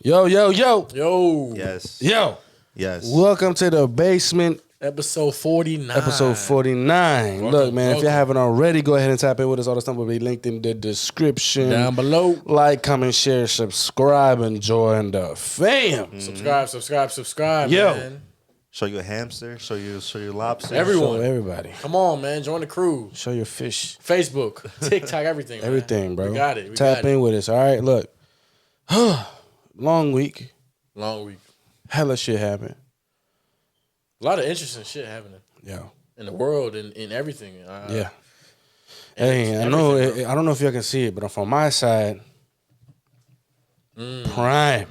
Yo. Yes. Yo. Yes. Welcome to the basement. Episode 49. Episode 49. Look, man, if you haven't already, go ahead and tap in with us. All the stuff will be linked in the description. Down below. Like, comment, share, subscribe, and join the fam. Subscribe, Yo. man. Show you a hamster. Show you lobster. Everyone. Show everybody. Come on, man. Join the crew. Show your fish. Facebook, TikTok, everything. Man. Everything, bro. We got it. Tap in with us. All right, look. Long week. Long week. Hella shit happened. A lot of interesting shit happening. Yeah. In the world and in everything. Yeah. Hey, I know. I don't know if y'all can see it, but from my side, Prime.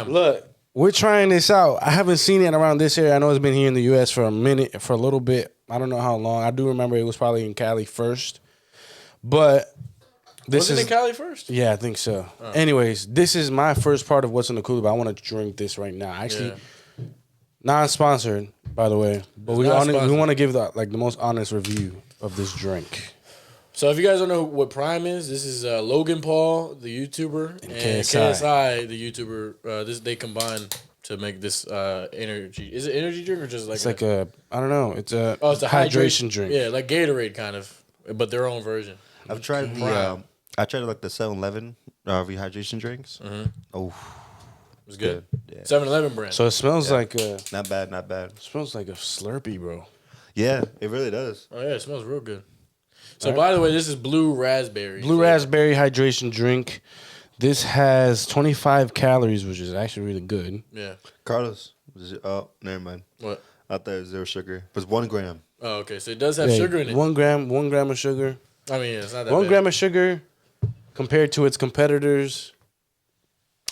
Look, we're trying this out. I haven't seen it around this area. I know it's been here in the U.S. for a minute, for a little bit. I don't know how long. I do remember it was probably in Cali first, but this Was it in Cali first? Yeah, I think so. Anyways, this is my first part of what's in the cooler, but I want to drink this right now. Actually, non-sponsored, by the way, but we want to give the most honest review of this drink. So if you guys don't know what Prime is, this is Logan Paul, the YouTuber, and KSI, the YouTuber. They combine to make this energy. Is it energy drink or just like? It's like a I don't know. It's a it's a hydration drink. Yeah, like Gatorade kind of, but their own version. I've tried I tried like the 7-Eleven rehydration drinks. Mm-hmm. Oh, it was good. Yeah. 7-Eleven brand. So it smells like not bad. It smells like a Slurpee, bro. Yeah, it really does. Oh yeah, it smells real good. So by the way, this is blue raspberry. Blue raspberry hydration drink. This has 25 calories, which is actually really good. Yeah. Carlos, oh, never mind. What? I thought it was 0 sugar. It was 1 gram. Oh, okay. So it does have sugar in it. 1 gram of sugar. I mean, it's not that 1 bad. gram of sugar compared to its competitors.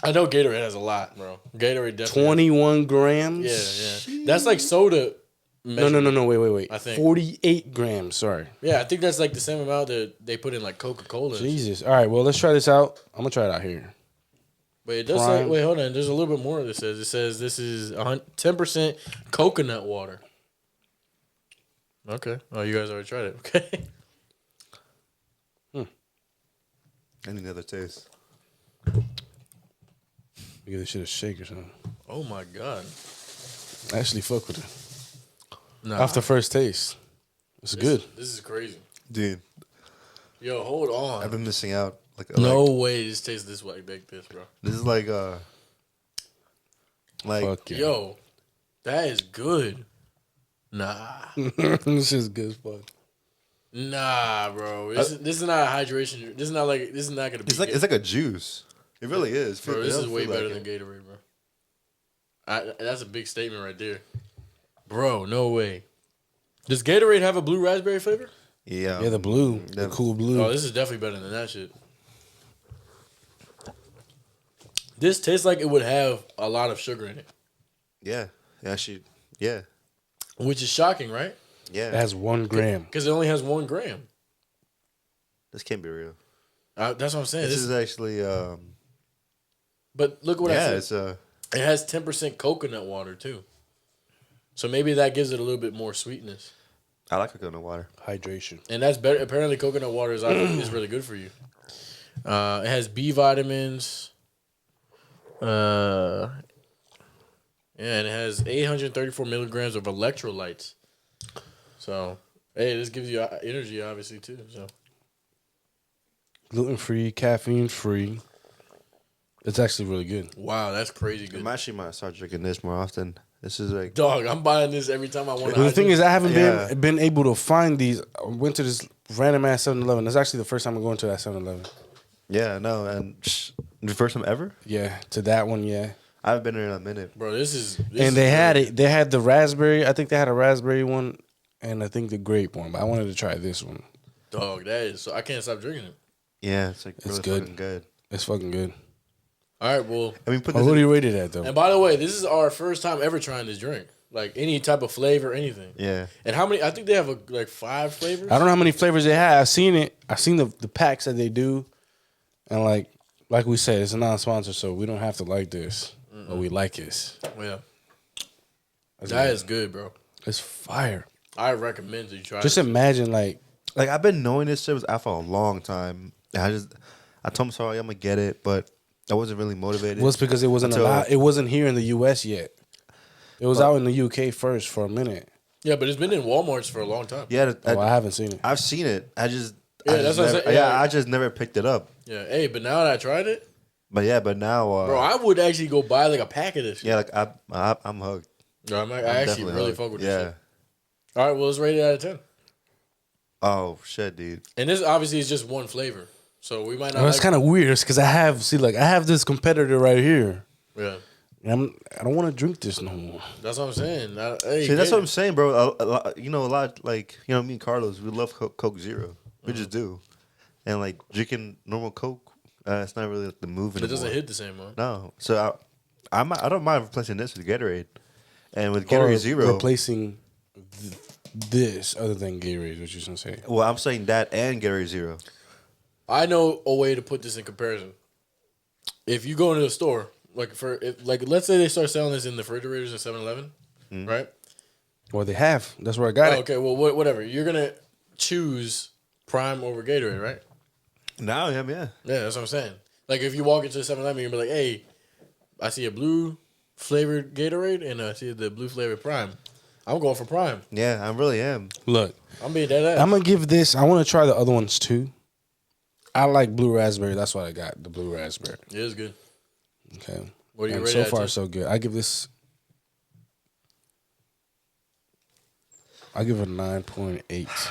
I know Gatorade has a lot, bro. Gatorade definitely. 21 grams. Yeah. That's like soda. No. Wait. I think 48 grams. Sorry. Yeah, I think that's like the same amount that they put in like Coca-Cola. Jesus. All right. Well, let's try this out. I'm gonna try it out here. But it does say. Wait, hold on. There's a little bit more. It says this is 10% coconut water. Okay. Oh, you guys already tried it. Okay. Any other taste? Give this shit a shake or something. Oh my god. I actually fuck with it. Nah. After first taste, it's good. This is crazy, dude. Yo, hold on. I've been missing out. No way this tastes this way like this, bro. This is like fuck yeah. Yo, that is good. Nah. This is good as fuck. Nah, bro. This is not a hydration. This is not gonna be. It's like a juice. It really is. Bro, this is way better than Gatorade, bro. That's a big statement right there. Bro, no way. Does Gatorade have a blue raspberry flavor? Yeah. Yeah, the blue. The cool blue. Oh, this is definitely better than that shit. This tastes like it would have a lot of sugar in it. Yeah. Yeah. Which is shocking, right? Yeah. It has 1 gram. Because it only has 1 gram. This can't be real. That's what I'm saying. This is actually but look what I said. It's it has 10% coconut water too. So maybe that gives it a little bit more sweetness. I like coconut water. Hydration. And that's better. Apparently coconut water is really good for you. It has B vitamins. And it has 834 milligrams of electrolytes. So, hey, this gives you energy, obviously, too. So, Gluten-free, caffeine-free. It's actually really good. wow, that's crazy good. I actually might start drinking this more often. This is like Dog, I'm buying this every time I want to. The thing is, I haven't been able to find these. I went to this random ass 7-Eleven. That's actually the first time I'm going to that 7-Eleven. Yeah, no, and the first time ever? Yeah, to that one, yeah. I haven't been there in a minute. Bro, this is they had it. They had the raspberry. I think they had a raspberry one, and I think the grape one. But I wanted to try this one. Dog, that is. So I can't stop drinking it. Yeah, it's like really fucking good. It's fucking good. All right, well. I mean, put what do you rate it at, though? And by the way, this is our first time ever trying this drink. Like any type of flavor, anything. Yeah. And how many? I think they have like 5 flavors. I don't know how many flavors they have. I've seen it. I've seen the packs that they do, and like we said, it's a non-sponsor, so we don't have to like this, but we like this. Yeah. That is good, bro. It's fire. I recommend you try. Just imagine, like I've been knowing this shit was out for a long time. I told him sorry, I'm gonna get it, but I wasn't really motivated. It was because it wasn't allowed. It wasn't here in the U.S. yet. It was out in the U.K. first for a minute. Yeah, but it's been in Walmarts for a long time. Yeah, I haven't seen it. I've seen it. I just never picked it up. Yeah, hey, but now that I tried it. But now, bro, I would actually go buy like a pack of this shit. Yeah, like I'm hooked. No, I actually really fuck with this shit. Yeah. All right, well, let's rate it out of 10. Oh shit, dude! And this obviously is just one flavor, so we might not. Well, that's kind of weird because I have this competitor right here. Yeah. I don't want to drink this no more. That's what I'm saying. See, that's what I'm saying, bro. A lot like me and Carlos, we love Coke Zero. We just do, and like drinking normal Coke, it's not really like the move anymore. It doesn't hit the same way. No, so I don't mind replacing this with Gatorade, and with Gatorade Zero replacing this other than Gatorade. What you gonna say? Well, I'm saying that and Gatorade Zero. I know a way to put this in comparison. If you go into the store. Let's say they start selling this in the refrigerators at 7-Eleven, right? Well, they have. That's where I got it. Okay, well, whatever. You're gonna choose Prime over Gatorade, right? Now, yeah. Yeah, that's what I'm saying. Like, if you walk into 7-Eleven, you're gonna be like, "Hey, I see a blue flavored Gatorade and I see the blue flavored Prime. I'm going for Prime." Yeah, I really am. Look, I'm being dead ass. I'm gonna give this. I want to try the other ones too. I like blue raspberry. That's what I got. The blue raspberry. It is good. Okay. What do you rate rate so it far, to? so good. I give it a 9.8.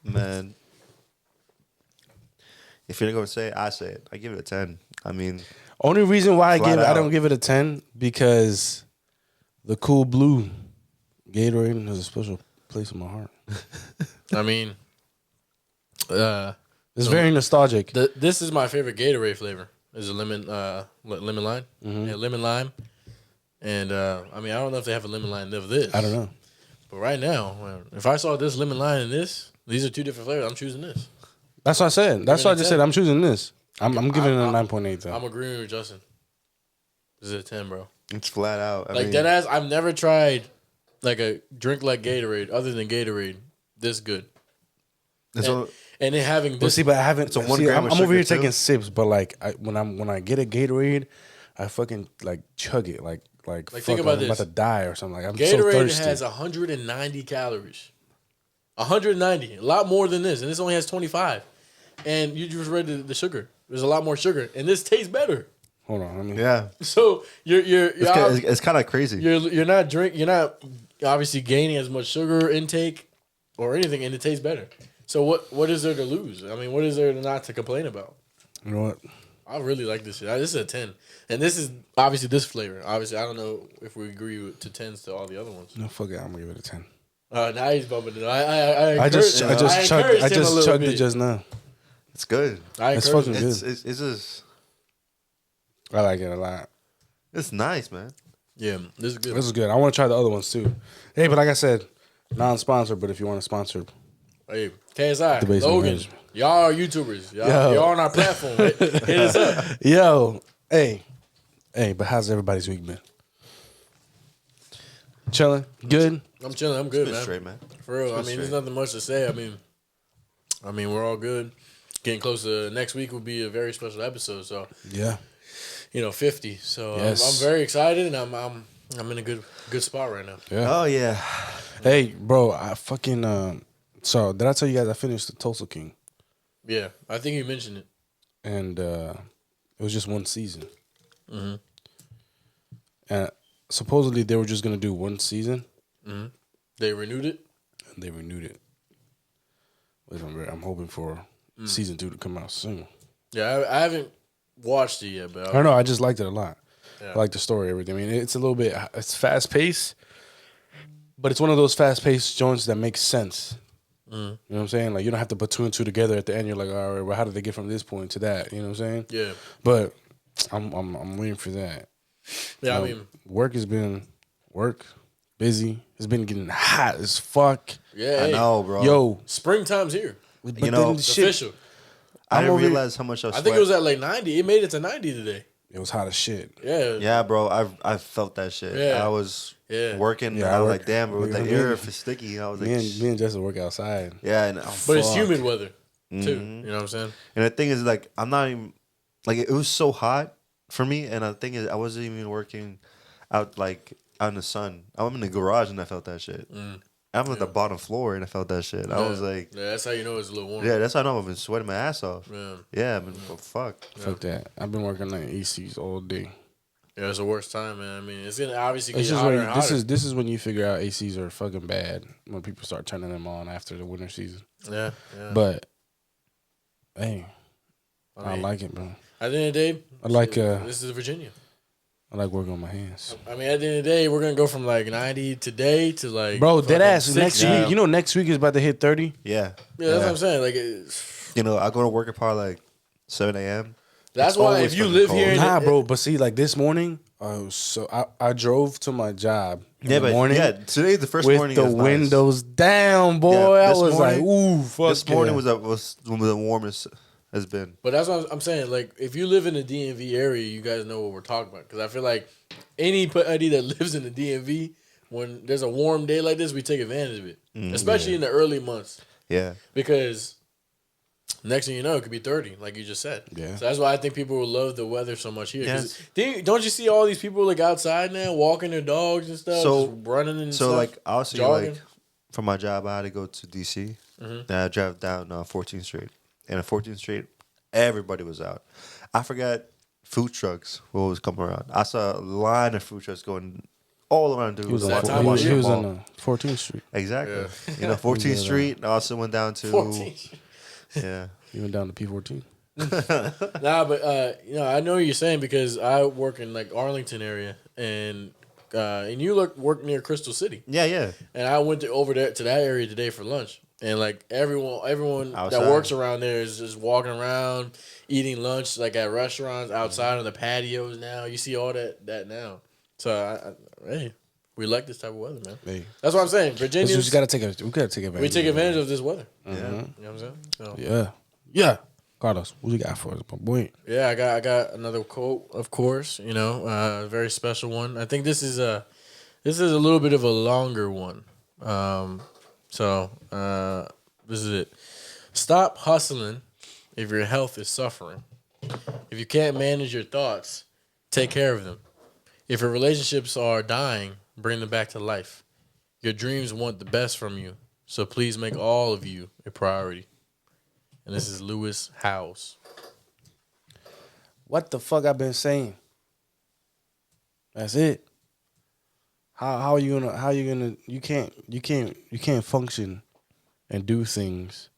Man, if you're gonna say it, I say it. I give it a 10. I mean, only reason why I don't out. give it a 10 because the cool blue Gatorade has a special place in my heart. I mean, It's very nostalgic. This is my favorite Gatorade flavor. Is a lemon lime. Yeah, lemon lime. And I mean, I don't know if they have a lemon lime of this. I don't know. But right now, if I saw this lemon lime and these are two different flavors. I'm choosing this. That's what I said. That's what I just said. I'm choosing this. I'm giving it a 9.8 though. I'm agreeing with Justin. This is a 10, bro. it's flat out. I mean, deadass. I've never tried like a drink like Gatorade other than Gatorade this good. And it having this. See, but I haven't. It's a 1 gram I'm of over here sugar, taking too. sips, but like when I get a Gatorade, I fucking like chug it like think about I'm about this. to die or something. Like I'm so Gatorade thirsty. has 190 calories. 190, a lot more than this, and this only has 25. And you just read the sugar. There's a lot more sugar, and this tastes better. Hold on, I mean, yeah, So it's kind of crazy. You're not obviously gaining as much sugar intake or anything, and it tastes better. So what is there to lose? I mean, what is there not to complain about? You know what? I really like this shit. This is a 10, and this is obviously this flavor. Obviously, I don't know if we agree to 10s to all the other ones. No, fuck it. I'm gonna give it a 10. Now he's bumping it. I just chugged it it just now. It's good. It's fucking good. It's just I like it a lot. it's nice, man. Yeah, this is good. This is good. I want to try the other ones too. Hey, but like I said, non-sponsored. But if you want to sponsor, Hey, KSI, The basement Logan, management. y'all are YouTubers. Yo. Y'all on our platform. Hit us up. yo, hey, but how's everybody's week been? Chilling, good. I'm chilling. I'm good, It's man. straight, man. For real. I mean, straight. there's nothing much to say. I mean, we're all good. Getting close to next week will be a very special episode. So, Yeah, 50. So Yes. I'm very excited, and I'm in a good spot right now. yeah. Oh yeah, Hey, bro, I fucking So did I tell you guys I finished the Tulsa King, Yeah, I think you mentioned it. and it was just one season. Mm-hmm. And supposedly they were just gonna do one season, Mm-hmm. They renewed it. and they renewed it. Which I'm hoping for season 2 to come out soon. Yeah, I haven't watched it yet, but I don't know. I just liked it a lot. Yeah. I like the story, everything. I mean, it's a little bit. It's fast paced, but it's one of those fast paced joints that makes sense. You know what I'm saying? Like you don't have to put 2 and 2 together at the end. You're like, all right, well, how did they get from this point to that? You know what I'm saying? Yeah. But I'm waiting for that. Yeah, I mean, work has been busy. It's been getting hot as fuck. yeah. I hey, know, bro. Yo, Springtime's here. but You know, then the It's shit, official. I didn't over here- realize how much I was. I think it was at like 90. It made it to 90 today. it was hot as shit. Yeah. Yeah, bro. I felt that shit. Yeah. I was Yeah. working. Yeah, and I I was work- like, damn, bro, with the Me air and- if it's sticky. I was like, Me and Justin work outside. yeah, and But it's fuck. humid weather, too. Mhm. You know what I'm saying? And the thing is, like, I'm not even like it was so hot for me. And the thing is, I wasn't even working out in the sun. I'm in the garage and I felt that shit. I'm at the bottom floor and I felt that shit. I was like, yeah, that's how you know it's a little warm. Yeah, that's how I know I've been sweating my ass off. Yeah, I've been fuck. Fuck that. I've been working on ACs all day. Yeah, it's the worst time, man. I mean, it's gonna obviously get hotter and hotter. This is when you figure out ACs are fucking bad, when people start turning them on after the winter season. Yeah. But hey, I like it, bro. At the end of the day, this is Virginia. I like working on my hands. I mean, at the end of the day, we're gonna go from like 90 today to like bro, dead ass. 60. Next week, you know, next week is about to hit 30. Yeah, that's what I'm saying. Like, I go to work at probably like 7 a.m. That's why if you live here, bro. But see, like this morning, so I drove to my job in the morning. Yeah, today's the first with morning the windows down, boy. I was like, ooh, fuck. This morning was one of the warmest has been. But that's what I'm saying. Like, if you live in the DMV area, you guys know what we're talking about. Because I feel like anybody that lives in the DMV, when there's a warm day like this, we take advantage of it, especially in the early months. Yeah, because next thing you know, it could be 30, like you just said. Yeah. So that's why I think people will love the weather so much here. Yes. Don't you see all these people like outside now, walking their dogs and stuff, just running and stuff? So like, also jogging? like, for my job, I had to go to DC. Then I drive down 14th Street. And on 14th Street, everybody was out. I forgot food trucks was coming around. I saw a line of food trucks going all around. Dude, He was on 14th Street. Exactly. Yeah. 14th Street. And I also went down to 14th. Yeah. You went down to P14. Nah, but I know what you're saying because I work in like Arlington area and you work near Crystal City. Yeah. And I went over there to that area today for lunch. And like everyone outside. that works around there is just walking around, eating lunch like at restaurants, outside on the patios now. You see all that now. So hey, we like this type of weather, man. Hey. That's what I'm saying. Virginia. We gotta take advantage. We take advantage of this weather. Yeah. You know what I'm saying? So. Yeah. Carlos, what you got for us, my boy? Yeah, I got another quote, of course. A very special one. I think this is a little bit of a longer one. So this is it. Stop hustling if your health is suffering. If you can't manage your thoughts, take care of them. If your relationships are dying, bring them back to life. Your dreams want the best from you, so please make all of you a priority. And this is Lewis Howes. What the fuck I've been saying? That's it. How are you gonna you can't function and do things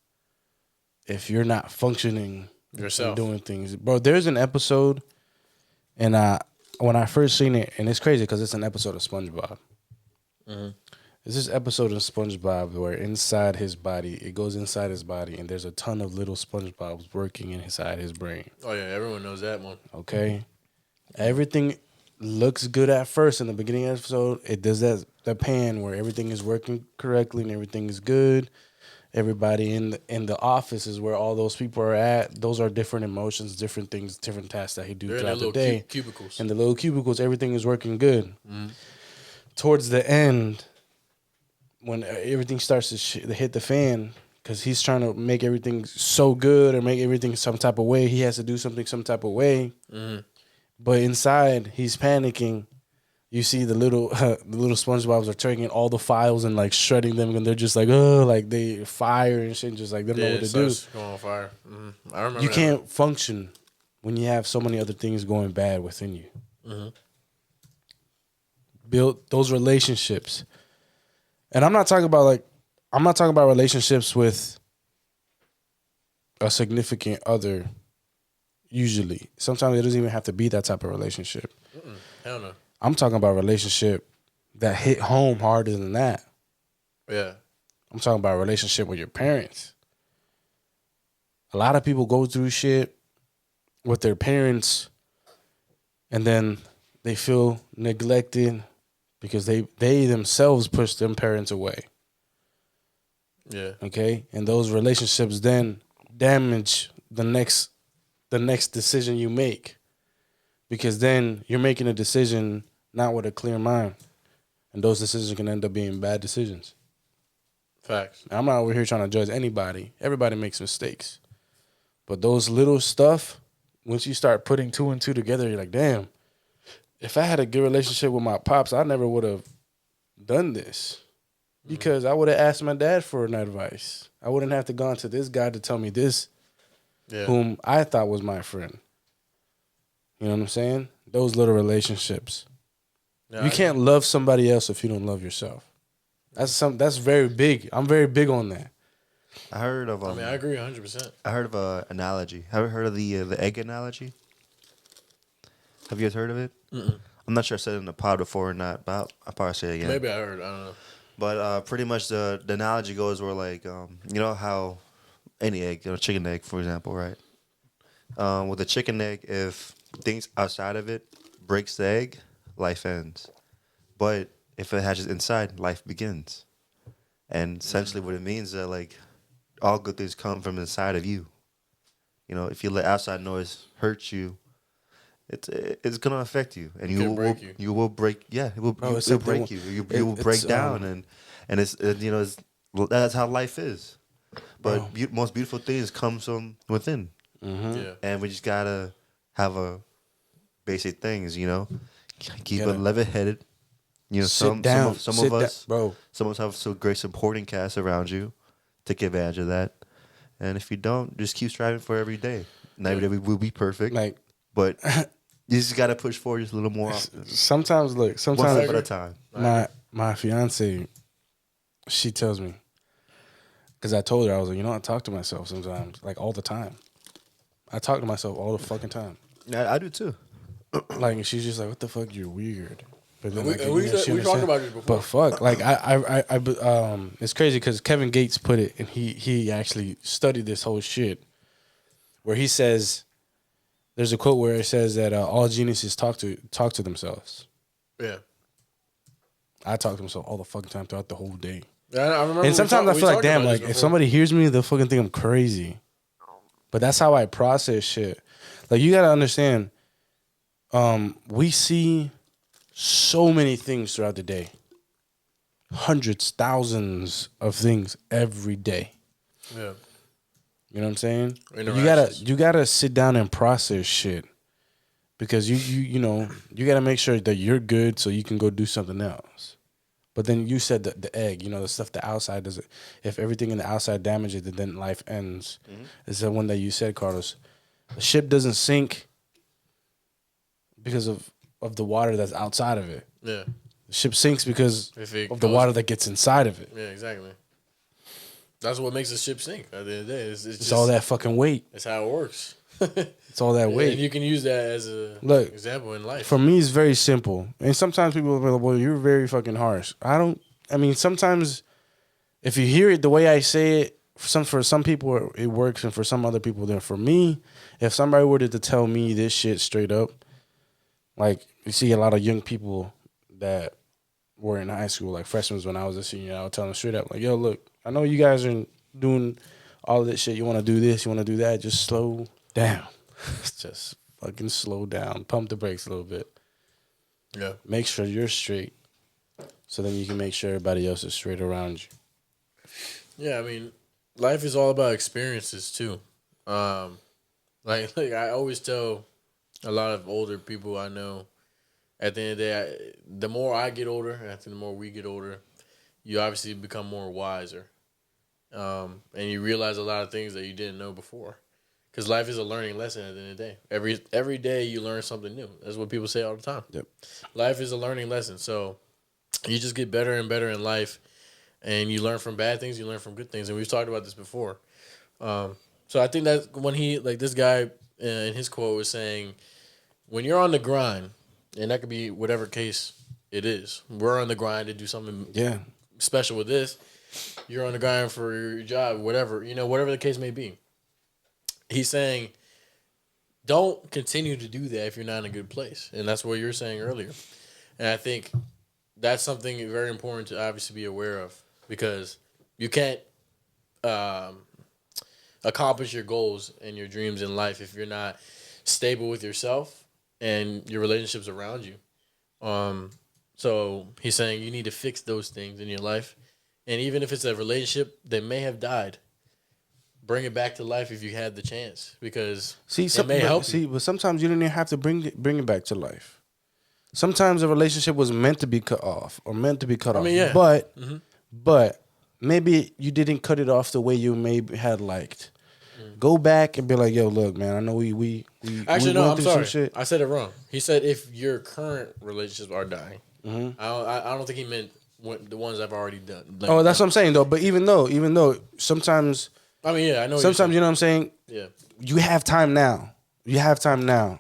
if you're not functioning yourself and doing things. Bro, there's an episode and when I first seen it, and it's crazy because it's an episode of SpongeBob. Mm-hmm. It's this episode of SpongeBob where it goes inside his body, and there's a ton of little SpongeBobs working inside his brain. Oh yeah, everyone knows that one. Okay, everything looks good at first in the beginning of the episode. It does that pan where everything is working correctly and everything is good. Everybody in the office is where all those people are at. Those are different emotions, different things, different tasks that he do throughout the day. Cubicles. In the little cubicles, everything is working good. Mm-hmm. Towards the end, when everything starts to hit the fan, because he's trying to make everything so good or make everything some type of way, he has to do something some type of way. Mm-hmm. But inside, he's panicking. You see the little SpongeBobs are taking all the files and like shredding them, and they're just like, oh, like they fire and shit, just like they don't know what to do. Going on fire. Mm-hmm. I remember. You can't function when you have so many other things going bad within you. Mm-hmm. Build those relationships, and I'm not talking about relationships with a significant other. Usually, sometimes it doesn't even have to be that type of relationship. Hell no. I'm talking about a relationship that hit home harder than that. Yeah. I'm talking about a relationship with your parents. A lot of people go through shit with their parents and then they feel neglected because they themselves push their parents away. Yeah. Okay? And those relationships then damage the next decision you make. Because then you're making a decision not with a clear mind. And those decisions can end up being bad decisions. Facts. Now, I'm not over here trying to judge anybody. Everybody makes mistakes. But those little stuff once you start putting 2 and 2 together, you're like, damn. If I had a good relationship with my pops, I never would have done this because I would have asked my dad for an advice. I wouldn't have to gone to this guy to tell me this, whom I thought was my friend. You know what I'm saying? Those little relationships. Yeah, you can't love somebody else if you don't love yourself. That's very big. I'm very big on that. I heard of. I agree 100%. I heard of an analogy. Have you heard of the egg analogy? Have you guys heard of it? Mm-mm. I'm not sure I said it in the pod before or not, but I'll probably say it again. Maybe I heard. I don't know. But pretty much the analogy goes where like you know how any egg, chicken egg for example, right? With a chicken egg, if things outside of it breaks the egg, life ends. But if it hatches inside, life begins. And essentially, what it means is that like all good things come from inside of you. You know, if you let outside noise hurt you, it's gonna affect you, and you will break. Yeah, it will break you. You will break down, and it's that's how life is. But most beautiful things come from within. Mm-hmm. Yeah. And we just gotta have a basic things, keep it level-headed. Some of us have some great supporting cast around you. Take advantage of that, and if you don't, just keep striving for every day. Not every day we will be perfect, but you just gotta push forward just a little more often. Sometimes one step at a time. My fiance, she tells me, because I told her, I was like, I talk to myself sometimes, like all the time. I talk to myself all the fucking time. Yeah, I do too. Like, and she's just like, "What the fuck? You're weird." But then, we talked about this before. But fuck, like it's crazy because Kevin Gates put it, and he actually studied this whole shit, where he says, there's a quote where it says that all geniuses talk to themselves. Yeah. I talk to myself all the fucking time throughout the whole day. Yeah, I remember. And sometimes I feel like, damn, like if somebody hears me, they'll fucking think I'm crazy. But that's how I process shit. Like, you gotta understand, we see so many things throughout the day. Hundreds, thousands of things every day. Yeah. You know what I'm saying? You gotta sit down and process shit. Because you gotta make sure that you're good so you can go do something else. But then you said the egg, the stuff the outside does it. If everything in the outside damages it, then life ends. Mm-hmm. It's the one that you said, Carlos. The ship doesn't sink because of the water that's outside of it. Yeah. The ship sinks because of the water that gets inside of it. Yeah, exactly. That's what makes the ship sink at the end of the day. It's just all that fucking weight. That's how it works. It's all that weight. And you can use that as an example in life. For me, it's very simple. And sometimes people will be like, well, you're very fucking harsh. Sometimes if you hear it the way I say it, for some people it works, and for some other people, then for me, if somebody were to tell me this shit straight up, like you see a lot of young people that were in high school, like freshmen when I was a senior, I would tell them straight up, like, yo, look, I know you guys are doing all of this shit. You want to do this, you want to do that. Just slow down. Just fucking slow down. Pump the brakes a little bit. Yeah. Make sure you're straight, so then you can make sure everybody else is straight around you. Yeah, life is all about experiences too. Like I always tell a lot of older people I know, at the end of the day, the more I get older, and I think the more we get older, you obviously become more wiser. And you realize a lot of things that you didn't know before. Because life is a learning lesson at the end of the day. Every day you learn something new. That's what people say all the time. Yep. Life is a learning lesson. So you just get better and better in life. And you learn from bad things, you learn from good things. And we've talked about this before. So I think that when this guy in his quote was saying, when you're on the grind, and that could be whatever case it is. We're on the grind to do something special with this. You're on the grind for your job, whatever the case may be. He's saying, don't continue to do that if you're not in a good place. And that's what you were saying earlier. And I think that's something very important to obviously be aware of, because you can't accomplish your goals and your dreams in life if you're not stable with yourself and your relationships around you. So he's saying you need to fix those things in your life. And even if it's a relationship that may have died, bring it back to life if you had the chance, because it may help you. But sometimes you don't even have to bring it back to life. Sometimes a relationship was meant to be cut off or meant to be cut off. Yeah. But maybe you didn't cut it off the way you maybe had liked. Go back and be like, yo, look, man, I know we actually, no, I'm sorry. Shit. I said it wrong. He said if your current relationships are dying. I don't think he meant the ones I've already done. Like, that's what I'm saying, though. But even though sometimes, I know. Sometimes you know what I'm saying. Yeah, you have time now. You have time now.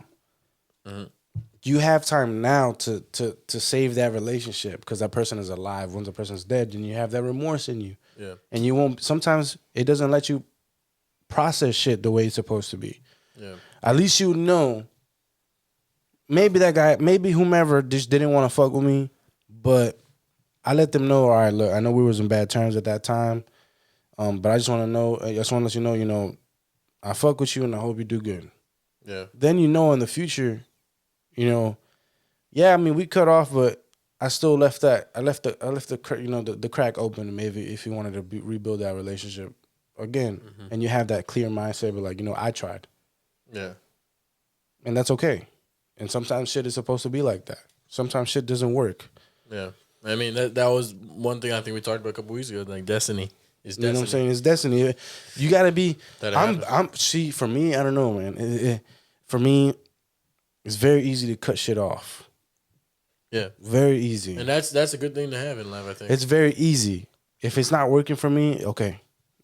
You have time now to save that relationship because that person is alive. Once the person's dead, then you have that remorse in you. Yeah, and you won't. Sometimes it doesn't let you process shit the way it's supposed to be. Yeah, at least you know. Maybe that guy, maybe whomever just didn't want to fuck with me, but I let them know. All right, look, I know we was in bad terms at that time, but I just want to know. I just want to let you know, I fuck with you and I hope you do good. Yeah. Then in the future, yeah, I mean we cut off, but I still left that. I left the crack open. Maybe if you wanted to rebuild that relationship again, and you have that clear mindset, but like I tried. Yeah. And that's okay. And sometimes shit is supposed to be like that. Sometimes shit doesn't work. Yeah. I mean, that was one thing I think we talked about a couple weeks ago. Like, destiny is destiny. You know what I'm saying? It's destiny. You got to be... See, for me, I don't know, man. For me, it's very easy to cut shit off. Yeah. Very easy. And that's a good thing to have in life, I think. It's very easy. If it's not working for me, okay.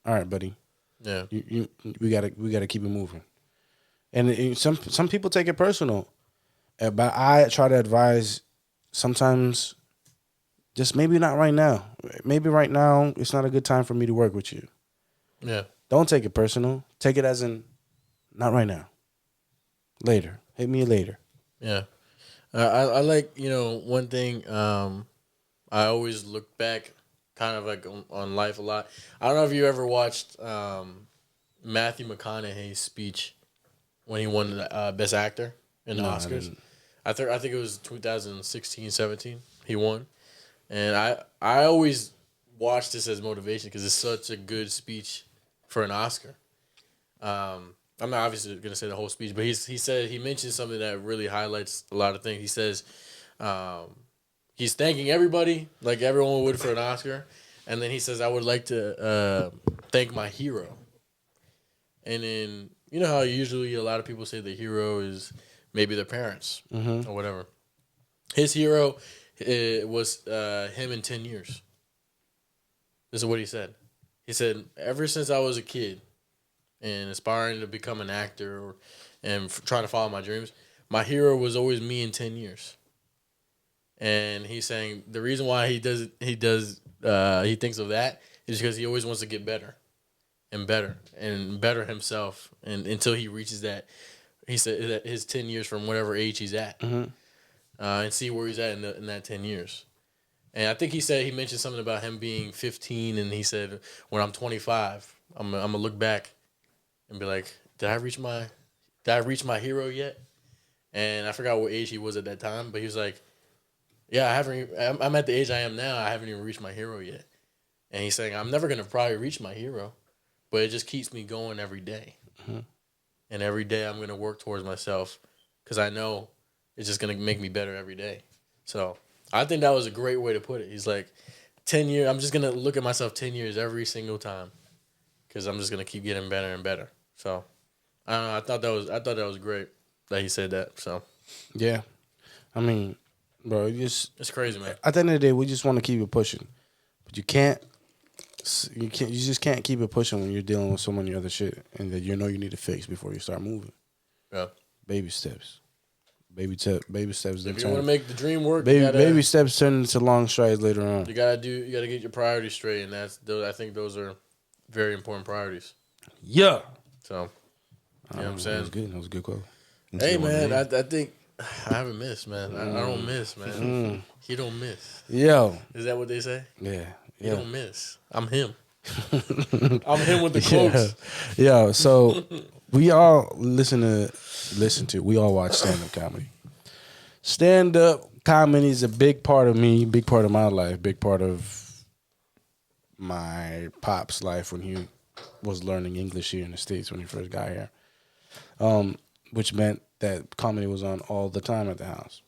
All right, buddy. Yeah. We gotta keep it moving. And some people take it personal. But I try to advise sometimes just maybe not right now. Maybe right now it's not a good time for me to work with you. Yeah. Don't take it personal. Take it as in not right now. Later. Hit me later. Yeah. I like, one thing I always look back kind of like on life a lot. I don't know if you ever watched Matthew McConaughey's speech when he won Best Actor in the Oscars. I think it was 2016, 17. He won. And I always watch this as motivation because it's such a good speech for an Oscar. I'm not obviously going to say the whole speech, but he mentioned something that really highlights a lot of things. He says he's thanking everybody like everyone would for an Oscar. And then he says, I would like to thank my hero. And then, you know how usually a lot of people say the hero is maybe their parents or whatever. His hero was him in 10 years. This is what he said. He said, ever since I was a kid and aspiring to become an actor and trying to follow my dreams, my hero was always me in 10 years. And he's saying the reason why he thinks of that is because he always wants to get better and better himself and until he reaches that. He said that his 10 years from whatever age he's at, and see where he's at in that 10 years. And I think he mentioned something about him being 15, and he said, when I'm 25, I'm gonna look back and be like, did I reach my hero yet? And I forgot what age he was at that time, but he was like, yeah, I'm at the age I am now. I haven't even reached my hero yet. And he's saying, I'm never gonna probably reach my hero, but it just keeps me going every day. And every day I'm going to work towards myself because I know it's just going to make me better every day. So I think that was a great way to put it. He's like, 10 years, I'm just going to look at myself 10 years every single time because I'm just going to keep getting better and better. So I don't know. I thought that was great that he said that. So yeah. I mean, bro, it's crazy, man. At the end of the day, we just want to keep it pushing. But you just can't keep it pushing when you're dealing with so many other shit and that you need to fix before you start moving. Yeah. Baby steps. Baby steps. If you want to make the dream work, baby steps turn into long strides later on. You gotta get your priorities straight, and I think those are very important priorities. Yeah. So, you know what I'm saying? That was a good quote. Hey, man, I think I haven't missed, man. I don't miss, man. He don't miss. Yo. Is that what they say? Yeah. He don't miss. I'm him. I'm him with the quotes. Yeah. So we all we all watch stand-up comedy. Stand-up comedy is a big part of me, big part of my life, big part of my pop's life when he was learning English here in the States when he first got here, which meant that comedy was on all the time at the house.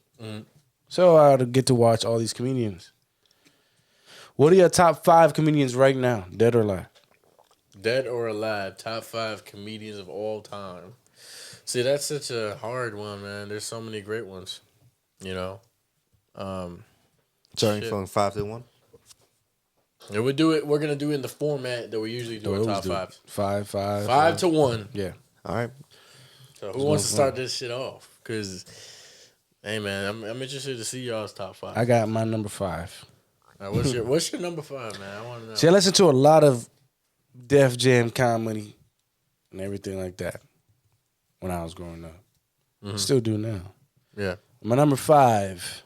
So I would get to watch all these comedians. What are your top 5 comedians right now, dead or alive? Dead or alive, top 5 comedians of all time. See, that's such a hard one, man. There's so many great ones, you know. Starting Shit. from 5 to 1. Yeah, we do it. We're gonna do it in the format that we usually do our top 5. 5 to 1. Yeah. All right. So who wants to start this shit off? Because, hey man, I'm interested to see y'all's top 5. I got my number 5. What's your number 5, man? I want to know. See, I listened to a lot of Def Jam comedy and everything like that when I was growing up. Still do now. Yeah. My number 5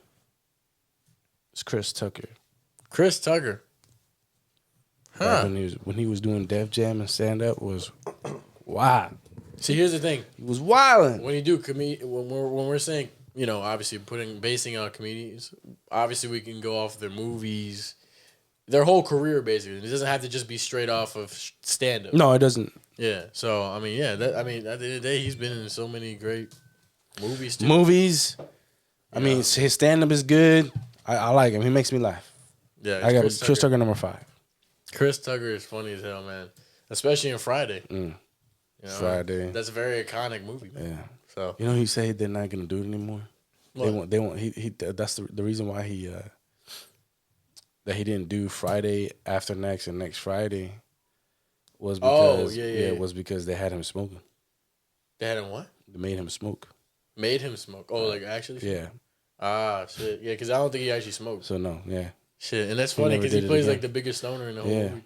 is Chris Tucker. Chris Tucker. Back when he was doing Def Jam and stand up was wild. See, here's the thing. He was wilding. When you do when we're saying, you know, obviously basing on comedians, obviously we can go off their movies, their whole career basically. It doesn't have to just be straight off of stand up. No, it doesn't. Yeah. So I mean, yeah. At the end of the day, he's been in so many great movies too. I mean, his stand up is good. I like him. He makes me laugh. Yeah. I got Chris Tucker number 5. Chris Tucker is funny as hell, man. Especially in Friday. You know, Friday. That's a very iconic movie, man. Yeah. So You know, he said they're not gonna do it anymore. What? They want. He. That's the reason why that he didn't do Friday after next and next Friday was because was because they had him smoking. They had him what? They made him smoke. Made him smoke. Oh, like actually? Yeah. Ah, shit. Yeah, because I don't think he actually smoked. So no. Yeah. Shit, and that's funny never because he did it plays again. like the biggest stoner in the whole movie.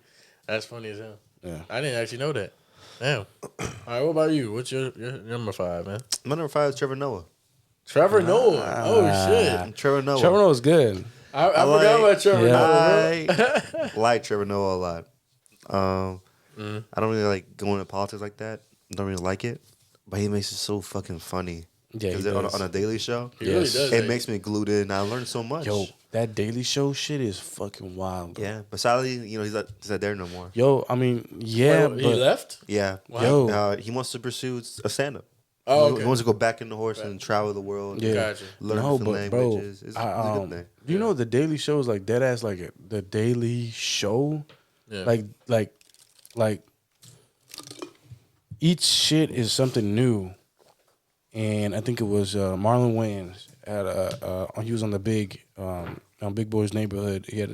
That's funny as hell. Yeah. I didn't actually know that. Damn. All right, what about you? What's your number 5, man? My number 5 is Trevor Noah. Trevor Noah. Oh shit. Trevor Noah. Trevor Noah's good. I forgot about Trevor Noah. I like Trevor Noah a lot. I don't really like going to politics like that. Don't really like it, but he makes it so fucking funny. Yeah, he on does. a Daily Show. He really does. It makes me glued in. I learned so much. Yo, that Daily Show shit is fucking wild. Bro. Yeah, but sadly, you know, he's not there no more. Yo, I mean, yeah, Wait, but he left? Yeah. Wow. Yo. He wants to pursue a stand-up. Oh, He okay. wants to go back in the horse and travel the world. Yeah. Gotcha. Learn no, different but bro, languages. It's a good thing. you know the Daily Show is like dead ass like the Daily Show, Yeah. like each shit is something new, and I think it was Marlon Wayans at he was on the big on Big Boy's Neighborhood. He had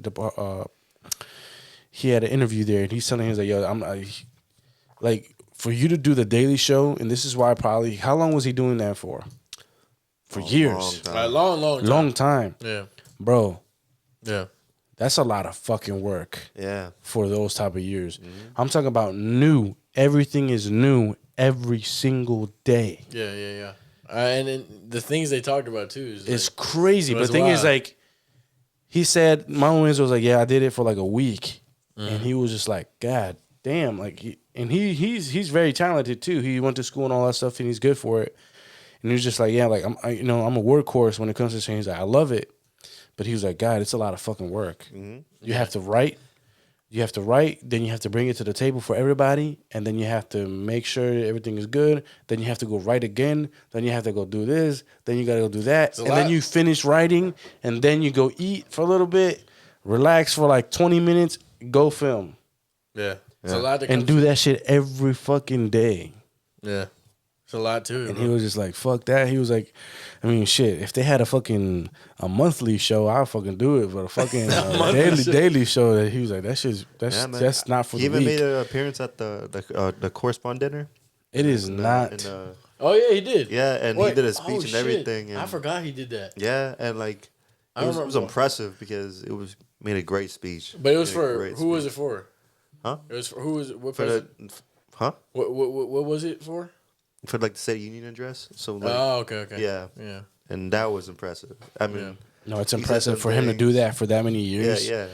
an interview there, and he's telling him like, yo, like for you to do the Daily Show, and this is why probably how long was he doing that for? For years, Long time. time. Yeah. Bro. Yeah. That's a lot of fucking work. Yeah. For those type of years. I'm talking about new. Everything is new every single day. Yeah. And then the things they talked about too is It's crazy. But the thing is, wild. like, he said, Marlon Wayans was like, yeah, I did it for like a week. And he was just like, God damn. Like, he's very talented too. He went to school and all that stuff, and he's good for it. And he was just like, yeah, like, I'm a workhorse when it comes to saying, he's like, I love it. But he was like, God, it's a lot of fucking work. You have to write. Then you have to bring it to the table for everybody. And then you have to make sure everything is good. Then you have to go write again. Then you have to go do this. Then you got to go do that. And then you finish writing. And then you go eat for a little bit. Relax for like 20 minutes. Go film. Yeah. It's a lot to And do that shit every fucking day. Yeah. It's a lot too. And he was just like, fuck that. He was like, I mean, shit, if they had a monthly show, I'll fucking do it. But a fucking daily show, that he was like, that's not for he the even week. made an appearance at the correspondent dinner. It is not. Oh yeah, he did. Yeah, and he did a speech and shit. everything. And I forgot he did that. Yeah, and like I it was remember- impressive because it was made a great speech. But it was Made a for great who was it speech. for? Huh? It was for who was what For president? huh? What was it for? For like the State Union address. So like, Oh, okay. yeah, Yeah. and that was impressive. I mean, No, it's he said impressive some for him to things. do that for that many yeah, years. yeah.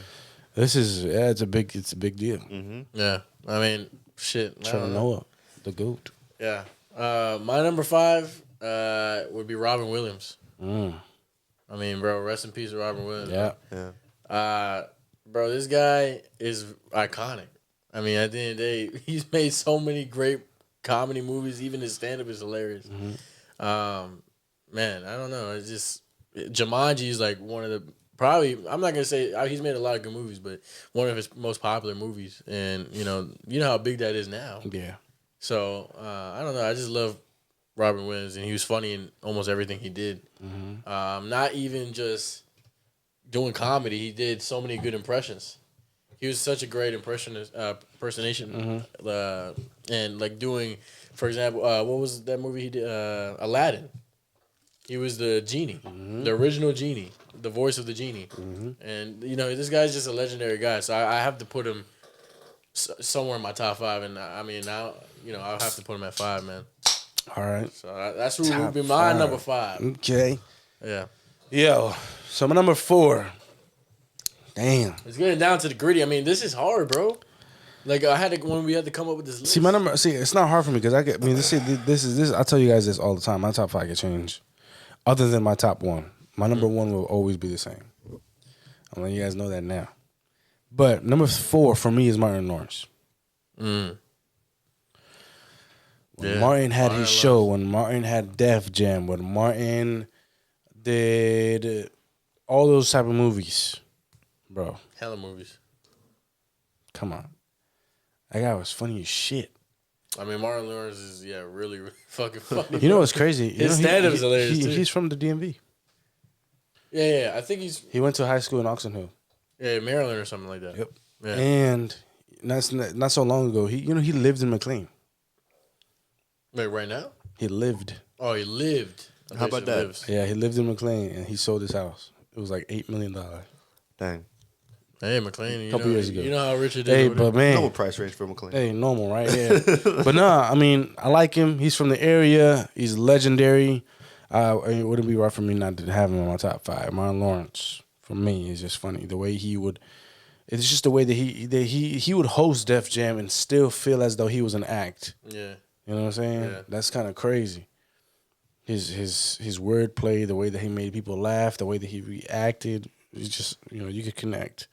This is it's a big deal. Yeah. I mean, shit. I Trevor don't know. Noah, the goat. Yeah. My number 5 would be Robin Williams. I mean, bro, rest in peace to Robin Williams. Yeah. Yeah. Bro, this guy is iconic. I mean, at the end of the day, he's made so many great comedy movies. Even his stand-up is hilarious. Man, I don't know. It's just Jumanji is like one of the probably. I'm not gonna say he's made a lot of good movies, but one of his most popular movies. And you know how big that is now. Yeah. So I don't know. I just love Robin Williams, and he was funny in almost everything he did. Not even just doing comedy. He did so many good impressions. He was such a great impersonation, and like doing, for example, what was that movie he did? Aladdin. He was the genie, the original genie, the voice of the genie, and you know this guy's just a legendary guy. So I have to put him somewhere in my top 5, and I mean now I'll have to put him at 5, man. All right. So that's who would be my number 5. Okay. Yeah. Yo, so my number 4. Damn. It's getting down to the gritty. I mean, this is hard, bro. Like when we had to come up with this list. See, it's not hard for me because this is I tell you guys this all the time. My top 5 can change, other than my top 1. My number 1 will always be the same. I'm letting you guys know that now. But number 4 for me is Martin Lawrence. When Martin had his show, when Martin had Def Jam, when Martin did all those type of movies, bro. Hella movies. Come on. That guy was funny as shit. I mean, Martin Lawrence is, really, really fucking funny. You know what's crazy? His stand-up is hilarious, too. He's from the DMV. Yeah. I think he went to high school in Oxon Hill. Yeah, Maryland or something like that. Yep. Yeah. And not so long ago, he lived in McLean. Wait, right now? He lived. Oh, he lived. How about that? Lives. Yeah, he lived in McLean, and he sold his house. It was like $8 million. Dang. Hey, McLean. Couple years ago. You know how rich it is. Hey, but man, Normal price range for McLean. Hey, normal, right? Yeah. But nah, I mean, I like him. He's from the area. He's legendary. It wouldn't be right for me not to have him in my top 5. Martin Lawrence, for me, is just funny. The way he would, it's just the way that he would host Def Jam and still feel as though he was an act. Yeah. You know what I'm saying? Yeah. That's kind of crazy. His wordplay, the way that he made people laugh, the way that he reacted, it's just, you could connect.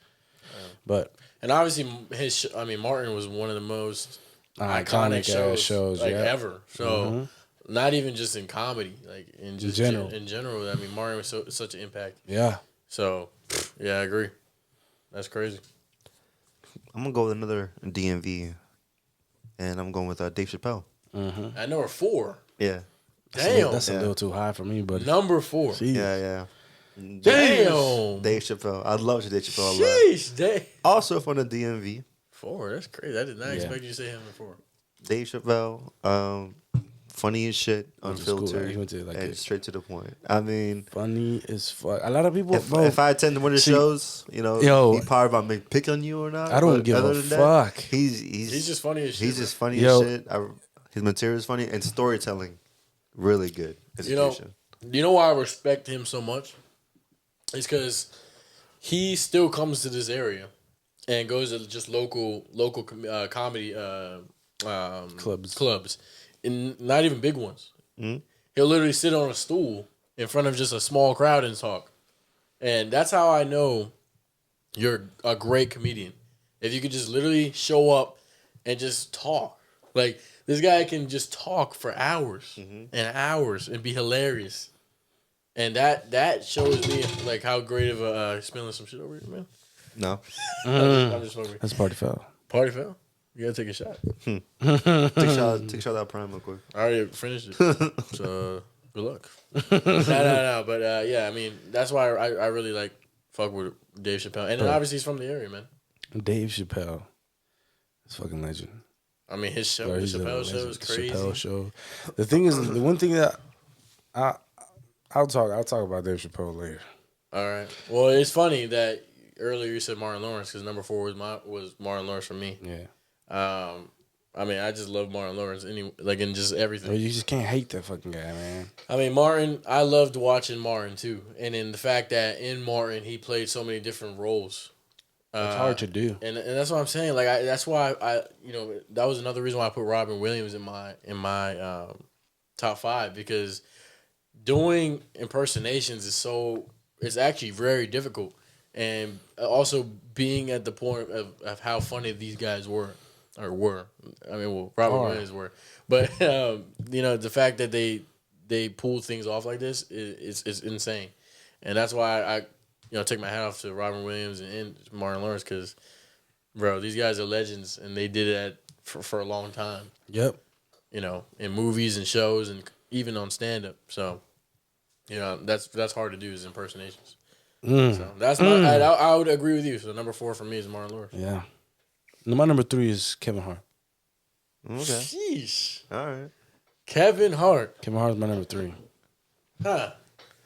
But and obviously Martin was one of the most iconic shows like ever. So not even just in comedy, like in general. I mean, Martin was such an impact. Yeah. So yeah, I agree. That's crazy. I'm gonna go with another DMV, and I'm going with Dave Chappelle. At number 4. Yeah. Damn, that's a little too high for me, but number 4. Jeez. Yeah. Damn. Dave Chappelle. I love Dave Chappelle a lot. Sheesh, Dave. Also from the DMV. 4. That's crazy. I did not expect you to say him at 4. Dave Chappelle. Funny as shit, unfiltered, He went to and straight to the point. I mean, funny as fuck. A lot of people. If I attend one of the shows, he probably about me pick on you or not. I don't give a fuck. He's just funny as shit. He's just funny as shit. His material is funny and storytelling, really good. Execution. You know why I respect him so much? It's because he still comes to this area and goes to just local comedy clubs, and not even big ones. Mm-hmm. He'll literally sit on a stool in front of just a small crowd and talk. And that's how I know you're a great comedian. If you could just literally show up and just talk. Like, this guy can just talk for hours and hours and be hilarious. And that shows me like how great of a spilling some shit over here, man. No, I'm just smoking. That's party foul. Party foul. You gotta take a shot. Take a shot out Prime real quick. I already finished it. So good luck. No. But yeah, I mean that's why I really fuck with Dave Chappelle, and then obviously he's from the area, man. Dave Chappelle, it's fucking legend. I mean his show, the Chappelle show is crazy. Chappelle show. The thing is, the one thing that I'll talk about Dave Chappelle later. All right. Well, it's funny that earlier you said Martin Lawrence because number 4 was Martin Lawrence for me. Yeah. I mean, I just love Martin Lawrence in just everything. You just can't hate that fucking guy, man. I mean, Martin, I loved watching Martin too. And in the fact that in Martin, he played so many different roles. It's hard to do. And that's what I'm saying. Like, that's why that was another reason why I put Robin Williams in my top 5, because doing impersonations it's actually very difficult. And also being at the point of how funny these guys were. or were. I mean, well, Robert Williams were, but you know, the fact that they pull things off like this is insane, and that's why I take my hat off to Robert Williams and Martin Lawrence, because, bro, these guys are legends, and they did it for a long time. Yep. You know, in movies and shows, and even on stand up. So, you know, that's hard to do, is impersonations. So that's I would agree with you. So number 4 for me is Martin Lawrence. Yeah. My number 3 is Kevin Hart. Okay. Sheesh. All right. Kevin Hart. Kevin Hart is my number 3. Huh.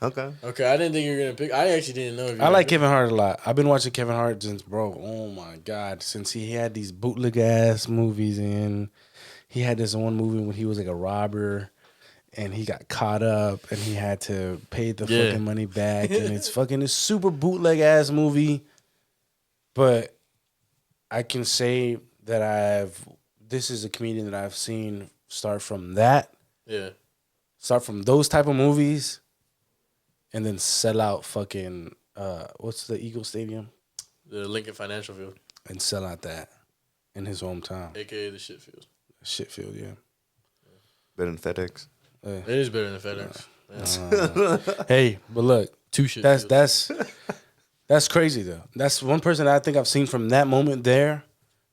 Okay. Okay, I didn't think you were gonna pick. I actually didn't know. If you I like Kevin Hart a lot. I've been watching Kevin Hart since, bro. Oh my God, since he had these bootleg ass movies in. He had this one movie when he was like a robber, and he got caught up, and he had to pay the fucking money back, and it's fucking this super bootleg ass movie. But I can say that this is a comedian that I've seen start from that. Yeah. Start from those type of movies, and then sell out fucking what's the Eagle Stadium? The Lincoln Financial Field. And sell out that in his hometown. AKA the shit field. Shitfield, yeah. Better than FedEx. It is better than FedEx. Yeah. Hey, but look, 2 shit. That's crazy though. That's one person I think I've seen from that moment there,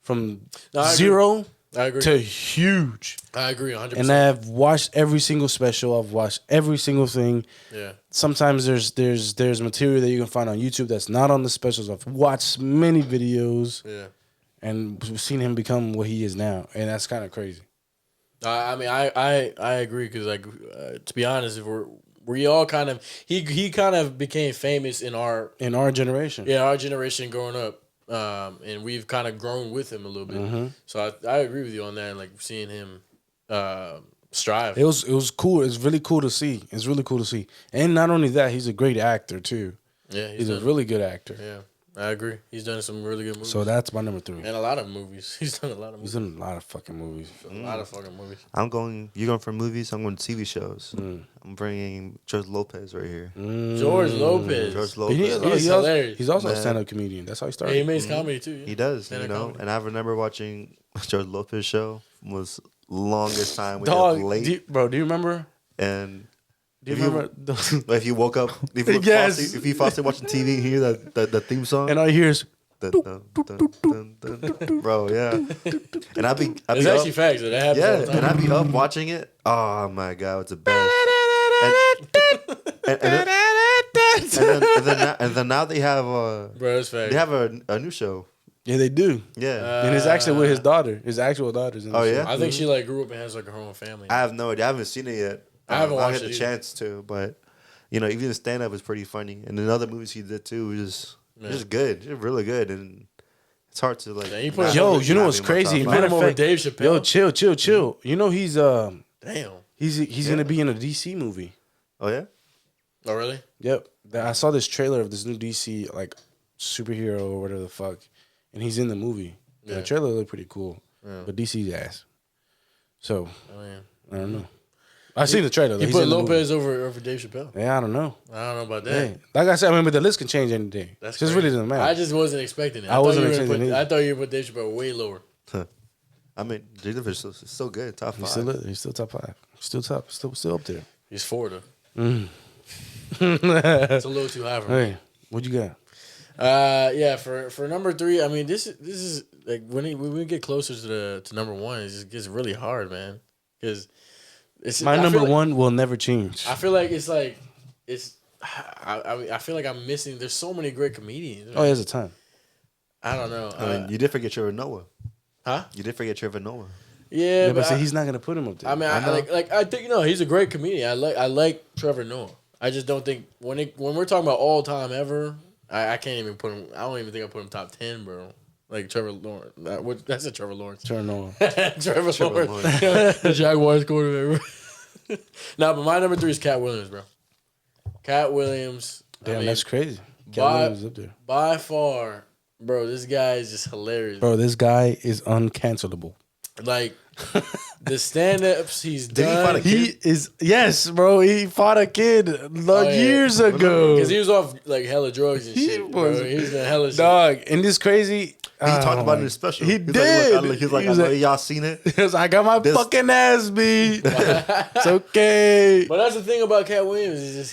from I zero I agree. to huge. I agree 100%. And I've watched every single special. I've watched every single thing. Yeah. Sometimes there's material that you can find on YouTube that's not on the specials. I've watched many videos. Yeah. And we've seen him become what he is now, and that's kind of crazy. I mean, I agree, because, like, to be honest, if we all kind of he kind of became famous in our generation. Yeah, our generation growing up, and we've kind of grown with him a little bit. Mm-hmm. So I agree with you on that. And, like, seeing him strive. It was cool. It's really cool to see. It's really cool to see. And not only that, he's a great actor too. Yeah, he's a really good actor. Yeah. I agree. He's done some really good movies. So that's my number 3. And a lot of movies. He's done a lot of movies. He's done a lot of fucking movies. A lot of fucking movies. You're going for movies, I'm going to TV shows. I'm bringing George Lopez right here. George Lopez. George Lopez. He's hilarious. He's also a stand-up comedian. That's how he started. Yeah, he makes comedy too. Yeah. He does, Stand-up you know. comedy. And I remember watching George Lopez show was longest time we Dog, were late. do you remember? And Do you remember? if you woke up, if you Yes. if you fall asleep watching TV and hear the theme song, And all you hear is, dun, dun, dun, dun, dun, bro, yeah. And I'd be It's up, actually facts. That happens all the time. and I'd be up watching it. Oh my god, it's the best. And then now they have Bro, it's facts. they have a new show. yeah, they do. Yeah. And it's actually with his daughter. His actual daughter's in the Oh, show. yeah? I think she like grew up and has like her own family. I have no idea. I haven't seen it yet. I haven't I watched had it the either. chance to, but you know, even the stand up is pretty funny. And the other movies he did too was just good. Just really good. And it's hard to like. Yeah, he put- Yo, not you know have what's him on top crazy? He five. put Matter him of over fact, Dave Chappelle. Yo, chill. You know he's Damn. gonna be in a DC movie. Oh yeah. Oh really? Yep. I saw this trailer of this new DC like superhero or whatever the fuck, and he's in the movie. Yeah. The trailer looked pretty cool, Yeah. but DC's ass. So Oh yeah. I don't know. I seen the trailer. He He's put in the Lopez over Dave Chappelle. movie. Yeah, I don't know. I don't know about that. Hey, like I said, I mean, but the list can change any day. That's Just crazy. really doesn't matter. I just wasn't expecting it. I wasn't thought you were expecting gonna it put, I thought you would put Dave Chappelle way lower. I mean, Jada is still good. Top 5. He's still top 5. Still top. Still up there. He's 4 though. Hey, It's a little too high for me. what you got? Yeah, for number 3, I mean this is like when we get closer to number 1, it just gets really hard, man. Because it's My I number feel like- 1 will never change. I feel like I feel like I'm missing. There's so many great comedians. Oh, there's a ton. I don't know. I mean, you did forget Trevor Noah. Huh? You did forget Trevor Noah. Yeah, Yeah, but see, I, he's not gonna put him up there. I mean, I think he's a great comedian. I like Trevor Noah. I just don't think when we're talking about all time ever, I can't even put him. I don't even think I put him top 10, bro. Like Trevor Lawrence. That's a Trevor Lawrence. Turn on. Trevor Trevor Lawrence. The Jaguars quarterback. Nah, but my number 3 is Cat Williams, bro. Cat Williams. Damn, that's crazy. by- Cat Williams is up there. By far, bro, this guy is just hilarious. Bro, this guy is uncancelable. Like the stand-ups he's Did he done. fight a kid? He is bro. He fought a kid years ago. Because he was off like hella drugs and shit, bro. was- He was in hella shit. Dog, and this crazy. talked about it in his special. He did. He's like, I know y'all seen it. He was like, I got my fucking ass beat. It's okay. But that's the thing about Cat Williams is just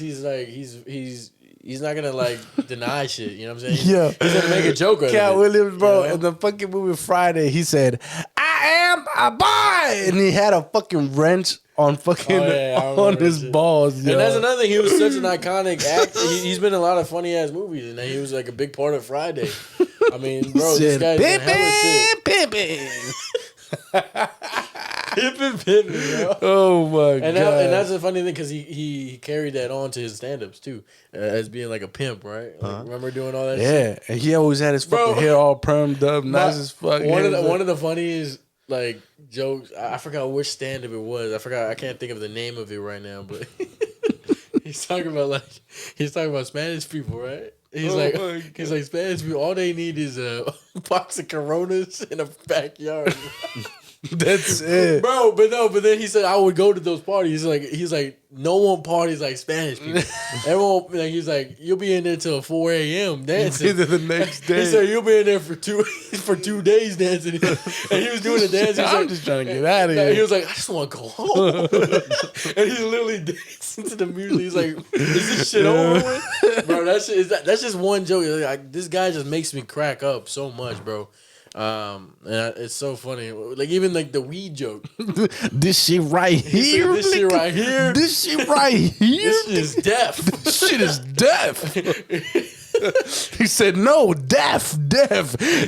he's not gonna like deny shit. You know what I'm saying? Yeah. He's gonna make a joke out Cat of it. Williams, bro, You know? in the fucking movie Friday, he said, I am a boy. And he had a fucking wrench on fucking on his balls. Yo. And that's another thing. He was such an iconic actor. He's been in a lot of funny ass movies, and he was like a big part of Friday. I mean, bro, this guy's been hella shit. Pippin. Pippin, bro. Oh my god! And that's the funny thing because he carried that on to his stand-ups too, as being like a pimp, right? Like, remember doing all that? Yeah, and he always had his fucking hair all permed up, nice as fuck. One of the funniest like jokes. I forgot which stand-up it was. I can't think of the name of it right now, but he's talking about Spanish people, right? He's like Spanish people. All they need is a box of Coronas in a backyard. That's it, bro. But then he said I would go to those parties. He's like no one parties like Spanish people. Everyone like he's like you'll be in there till 4 a.m. dancing. The next day, he said you'll be in there for 2 days dancing. And he was doing the dance. I'm just trying to get out of here. He was like I just want to go home. And he's literally dancing to the music. He's like, is this shit over with? Bro, that's just one joke. Like, this guy just makes me crack up so much, bro. And it's so funny. Like even like the weed joke. This shit right here. This shit right here. This shit right here. This shit is deaf. This shit is deaf. He said, "No, deaf.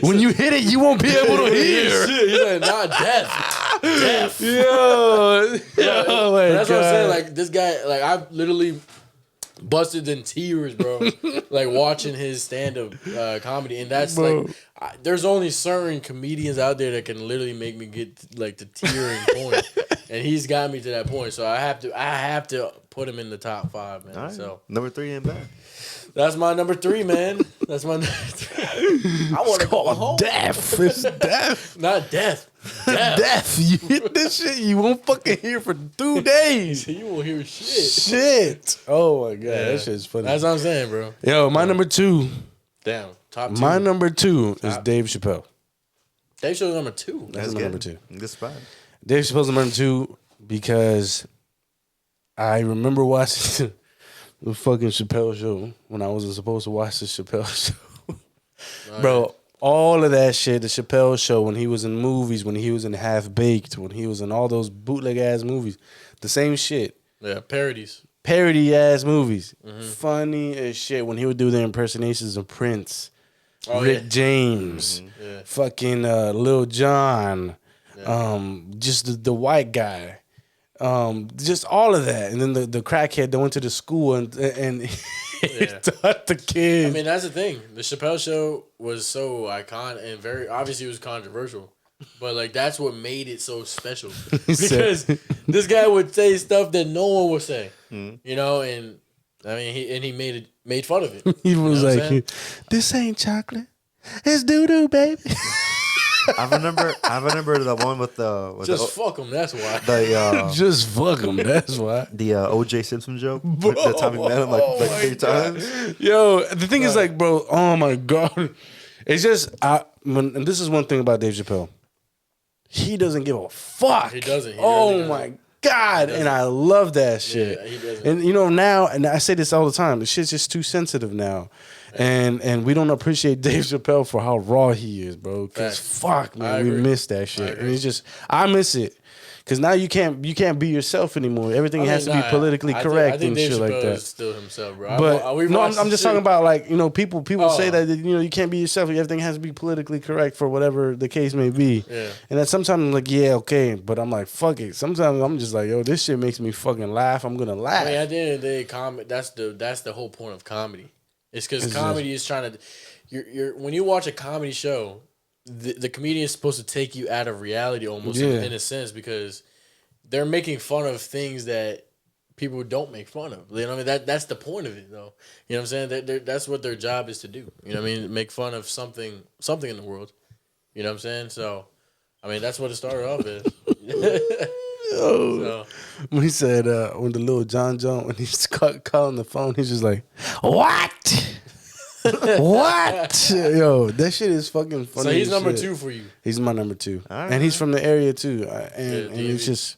When you hit it, you won't be able to hear." He said, "Not deaf, deaf." Yo, that's what I'm saying. Like this guy, like I literally busted in tears, bro. Like watching his stand-up comedy, and that's bro. like, there's only certain comedians out there that can literally make me get like the tearing point, and he's got me to that point. So I have to put him in the top 5, man. Right. So number 3 ain't bad. that's my number 3, man. That's my number 3. I want to go home. Deaf. It's deaf. Not death. Deaf. Deaf. You hit this shit, you won't fucking hear for 2 days. You won't hear shit. Shit. Oh my god, that shit's funny. That's what I'm saying, bro. Yo, my number 2. Damn. Top 2. My number 2 is Dave Chappelle. Dave Chappelle's number 2. That's my number 2. This spot. Dave Chappelle's number 2 because I remember watching the fucking Chappelle show when I wasn't supposed to watch the Chappelle show. Bro, all of that shit, the Chappelle show, when he was in movies, when he was in Half Baked, when he was in all those bootleg ass movies, the same shit. Yeah, parodies. Parody ass movies. Funny as shit when he would do the impersonations of Prince, Rick James, fucking Lil Jon, just the white guy. Just all of that, and then the crackhead that went to the school and he taught the kids. I mean, that's the thing. The Chappelle show was so iconic and very obviously it was controversial, but like that's what made it so special because this guy would say stuff that no one would say, you know, and I mean he made fun of it. He was like, "This ain't chocolate, it's doo doo, baby." I remember the one with fuck him. That's why. Just fuck him. That's why. The O.J. Simpson joke. The time he met him like 3 times. Yo, the thing is like, bro. Oh my god, it's just and this is one thing about Dave Chappelle. He doesn't give a fuck. He doesn't. He oh really my god, and I love that shit. Yeah, he doesn't. And you know now, and I say this all the time. The shit's just too sensitive now. And we don't appreciate Dave Chappelle for how raw he is, bro. Cause fuck, man, we miss that shit. And it's just I miss it. Cause now you can't be yourself anymore. Everything has to be politically correct and shit like that. Is still himself, bro. But I'm just talking about like, you know, people say that, you know, you can't be yourself. Everything has to be politically correct for whatever the case may be. Yeah. And that sometimes I'm like, yeah, okay, but I'm like, fuck it. Sometimes I'm just like, yo, this shit makes me fucking laugh. I'm gonna laugh. I mean, at the end of the day, that's the whole point of comedy. It's because comedy is trying to. You're when you watch a comedy show, the comedian is supposed to take you out of reality almost in a sense because they're making fun of things that people don't make fun of. You know what I mean? That's the point of it, though. You know what I'm saying? That's what their job is to do. You know what I mean? Make fun of something in the world. You know what I'm saying? So, I mean, that's what it started off as. So. When he said, when the little John, when he's calling the phone, he's just like, what? What? Yo, that shit is fucking funny. So he's as number shit. 2 for you. He's my number 2, right. and he's from the area too. And DMV. it's just.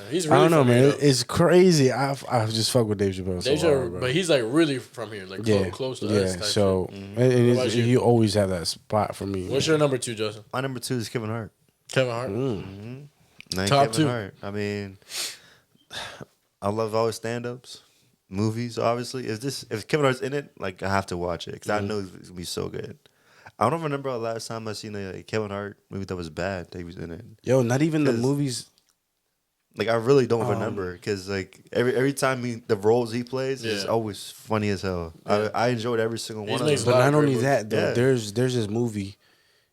He's really I don't know, from here, man. though. It's crazy. I just fuck with Dave Chappelle. Dave So Chappelle, hard, bro. but he's like really from here, like close to us. Type So shit. and What about it's, you? you always have that spot for me. What's your number 2, Justin? My number 2 is Kevin Hart. Kevin Hart. Man, Top Kevin 2. Hart. I mean, I love all his stand-ups, movies. Obviously, if Kevin Hart's in it, like I have to watch it because I know it's gonna be so good. I don't remember the last time I seen a Kevin Hart movie that was bad that he was in it. Yo, not even the movies. Like I really don't remember because like every time the roles he plays is Yeah. always funny as hell. Yeah. I enjoyed every single one of makes them. But lot of not great only movies. that, though, Yeah. there's this movie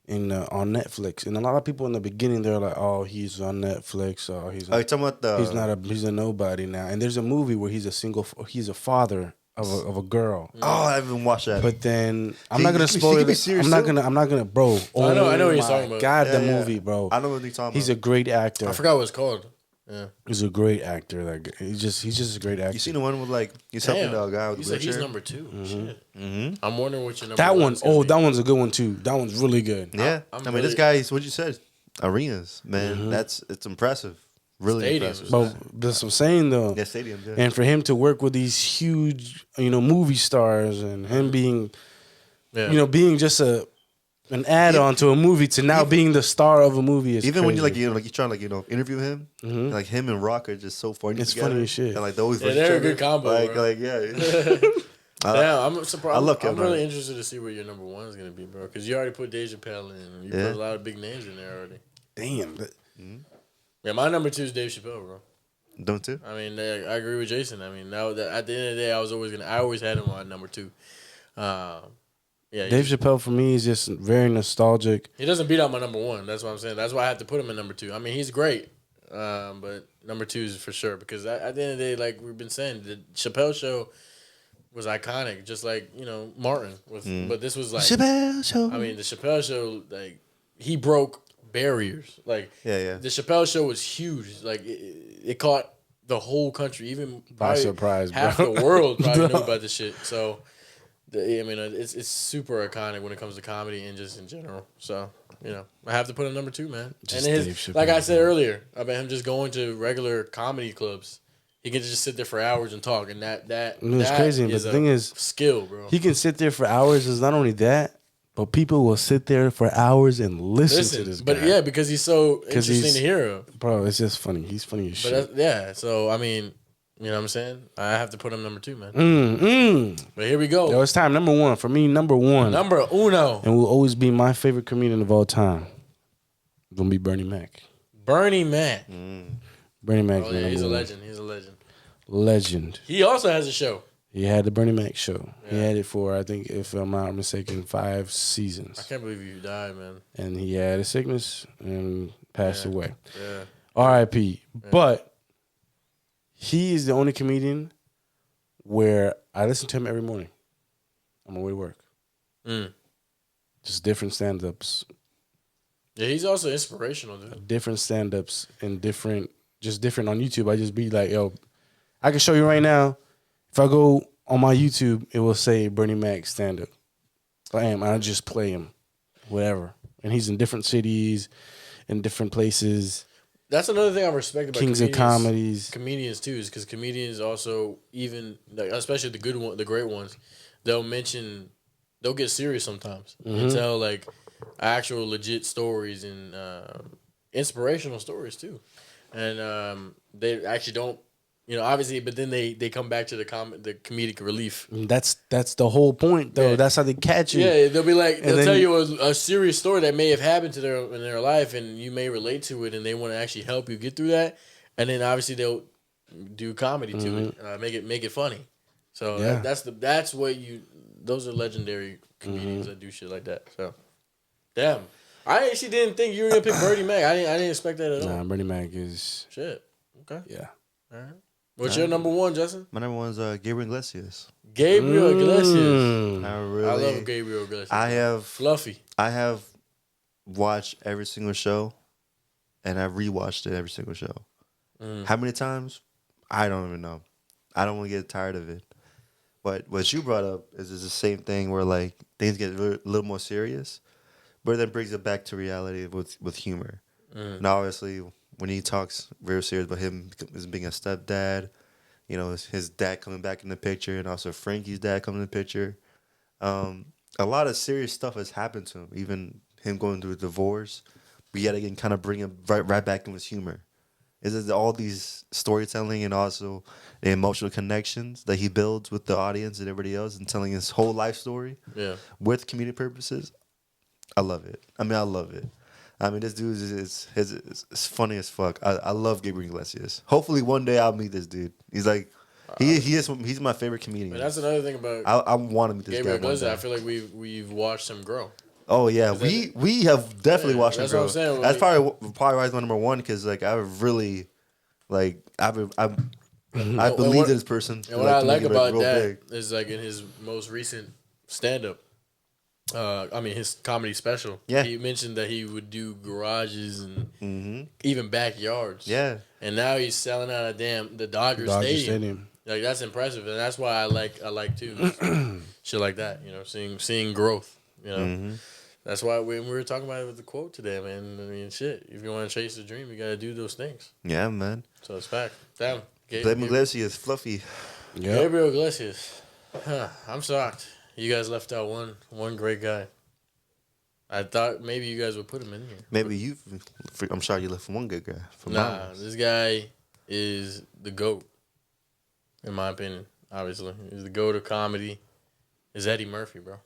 on Netflix, and a lot of people in the beginning they're like, "Oh, he's on Netflix. Oh, he's Are you talking about the? he's a nobody now." And there's a movie where he's a father of a girl. Oh, I haven't watched that. But then I'm He- not gonna he spoil can be it. serious I'm too. not gonna, bro. I know what you're my talking about. God, Yeah, the yeah. movie, bro. I know what you're talking He's a about. great actor. I forgot what it's called. Yeah. He's a great actor. Like he's just a great actor. You seen the one with like he's helping the guy with He's the like, he's wheelchair? number 2. Shit. I'm wondering what your number that one? one's gonna Oh, be. that one's a good one too. That one's really good. Yeah, I'm I mean this really- guy's what you said, arenas, man. It's impressive, really Stadiums. impressive. But that's what I'm saying though. Yeah, stadiums. Yeah. And for him to work with these huge, movie stars, and him being, Yeah. being just an add-on to a movie to now being the star of a movie is Even when you crazy. like you trying to interview him, and, like him and Rock are just so funny. It's together. funny as shit. And like they always Yeah, verse they're a each good other. combo, Like bro. like yeah. Yeah, I'm surprised. I love I'm Kevin really Hart. interested to see what your number 1 is gonna be, bro. Because you already put Dave Chappelle in. You Yeah. put a lot of big names in there already. Damn. Yeah, my number 2 is Dave Chappelle, bro. Don't you? I mean, I agree with Jason. I mean, now that at the end of the day, I always had him on number 2. Yeah, Dave Chappelle for me is just very nostalgic. he doesn't beat out my number 1. That's what I'm saying. That's why I have to put him in number 2. I mean, he's great, but number 2 is for sure because at the end of the day, like we've been saying, the Chappelle show was iconic, just like Martin. But this was like Chappelle Show. I mean, the Chappelle show, like he broke barriers. Like Yeah. the Chappelle show was huge. Like it caught the whole country, even By probably surprise, half bro. the world probably knew about this shit. So, it's super iconic when it comes to comedy and just in general. So, I have to put him number 2, man. Just and Dave Chappelle, like I said man. earlier, about him just going to regular comedy clubs. He can just sit there for hours and talk, and that It's crazy, but the thing is, skill, bro. he can sit there for hours. It's not only that, but people will sit there for hours and listen to this guy. But yeah, because he's so 'Cause interesting he's- to hear. Bro, it's just funny. He's funny as shit. But so I mean, you know what I'm saying? I have to put him number 2, man. But here we go. Yo, it's time. Number 1 for me. Number 1, Number uno, and will always be my favorite comedian of all time. Gonna be Bernie Mac. Bernie Mac. Bernie Mac. Oh yeah, he's a legend. He's a legend. Legend. He also has a show. He had the Bernie Mac show. He Yeah. had it for, I think, if I'm not mistaken, 5 I seasons. can't believe you died, man. And he had a sickness and passed Yeah. away. Yeah. R.I.P. But he is the only comedian where I listen to him every morning on my way to work. Mm. Just different stand-ups. Yeah, he's also inspirational, dude. Different stand-ups and different on YouTube. I just be like, yo, I can show you right now. If I go on my YouTube, it will say Bernie Mac stand-up. I just play him, whatever. And he's in different cities, in different places. That's another thing I respect about Kings of comedies. comedians too, is because comedians also, even like, especially the good one, the great ones, they'll get serious sometimes and tell like actual legit stories and inspirational stories too, and they actually don't, obviously, but then they come back to the comedic relief. That's the whole point, though. Yeah. That's how they catch you. Yeah, they'll be like, they'll then- tell you a serious story that may have happened to in their life, and you may relate to it, and they want to actually help you get through that. And then obviously they'll do comedy to it, make it funny. So Yeah. that's what those are legendary comedians that do shit like that. So, damn, I actually didn't think you were gonna pick Bernie Mac. I didn't expect that at all. Nah, Bernie Mac is Shit. Okay. yeah. All right. What's your number 1, Justin? My number 1 is Gabriel Iglesias. Gabriel Iglesias. I I love Gabriel Iglesias. Fluffy. I have watched every single show, and I've rewatched it every single show. How many times? I don't even know. I don't want to get tired of it. But what you brought up is the same thing where like things get a little more serious, but then brings it back to reality with humor. Now, obviously, when he talks very serious about him as being a stepdad, you know, his dad coming back in the picture, and also Frankie's dad coming in the picture. A lot of serious stuff has happened to him, even him going through a divorce. But yet again, kind of bring him right back in his humor. Is all these storytelling and also the emotional connections that he builds with the audience and everybody else, and telling his whole life story with comedic purposes. I love it. I mean, I love it. I mean, this dude is funny as fuck. I love Gabriel Iglesias. Hopefully, one day I'll meet this dude. He's like, he's my favorite comedian. And that's another thing about I want to meet this Gabriel guy one Iglesias. day. I feel like we've watched him grow. Oh yeah, we have definitely watched him that's grow. what I'm saying. That's probably why he's my number one, because like I really I believe in this person. And what I like about that is like in his most recent stand up. His comedy special. Yeah. He mentioned that he would do garages and even backyards. Yeah. And now he's selling out the Dodger Stadium. Like that's impressive, and that's why I like too shit like that. You know, seeing growth. You know, that's why we were talking about it with the quote today, man. I mean, shit. If you want to chase the dream, you got to do those things. Yeah, man. So it's fact. Damn. Gabriel Iglesias, fluffy. Yep. Gabriel Iglesias. I'm shocked. You guys left out one great guy. I thought maybe you guys would put him in here. Maybe I'm sorry you left one good guy. This guy is the GOAT, in my opinion, obviously. He's the GOAT of comedy. Is Eddie Murphy, bro.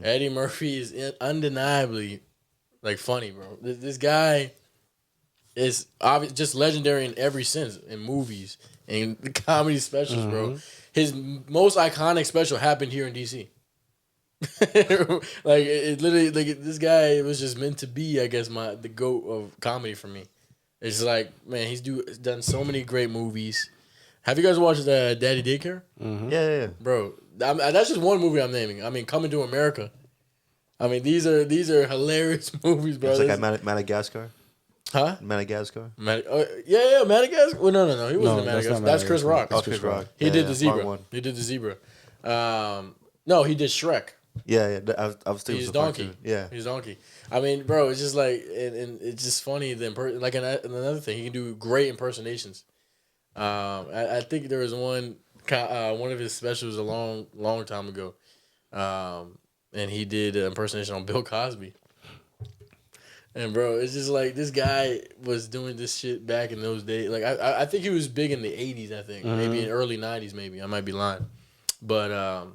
Eddie Murphy is undeniably, like, funny, bro. This guy is just legendary in every sense, in movies and the comedy specials, bro. His most iconic special happened here in DC. Like it literally, like this guy was just meant to be, I guess, the GOAT of comedy for me. It's like, man, he's done so many great movies. Have you guys watched Daddy Daycare? Yeah. Bro, that's just one movie I'm naming. I mean, Coming to America. I mean, these are hilarious movies, bro. It's like Madagascar. Huh? Madagascar. Yeah, Madagascar. Well, no, he wasn't in Madagascar. That's Chris Rock. Oh, Chris Rock. He did the zebra. He did the zebra. No, he did Shrek. Yeah. I was thinking he's Donkey. Yeah, he's Donkey. I mean, bro, it's just like, and it's just funny. Like another thing, he can do great impersonations. I think there was one of his specials a long time ago, and he did an impersonation on Bill Cosby. And bro, it's just like this guy was doing this shit back in those days. Like I think he was big in the 80s. I think maybe in early 90s. Maybe I might be lying, but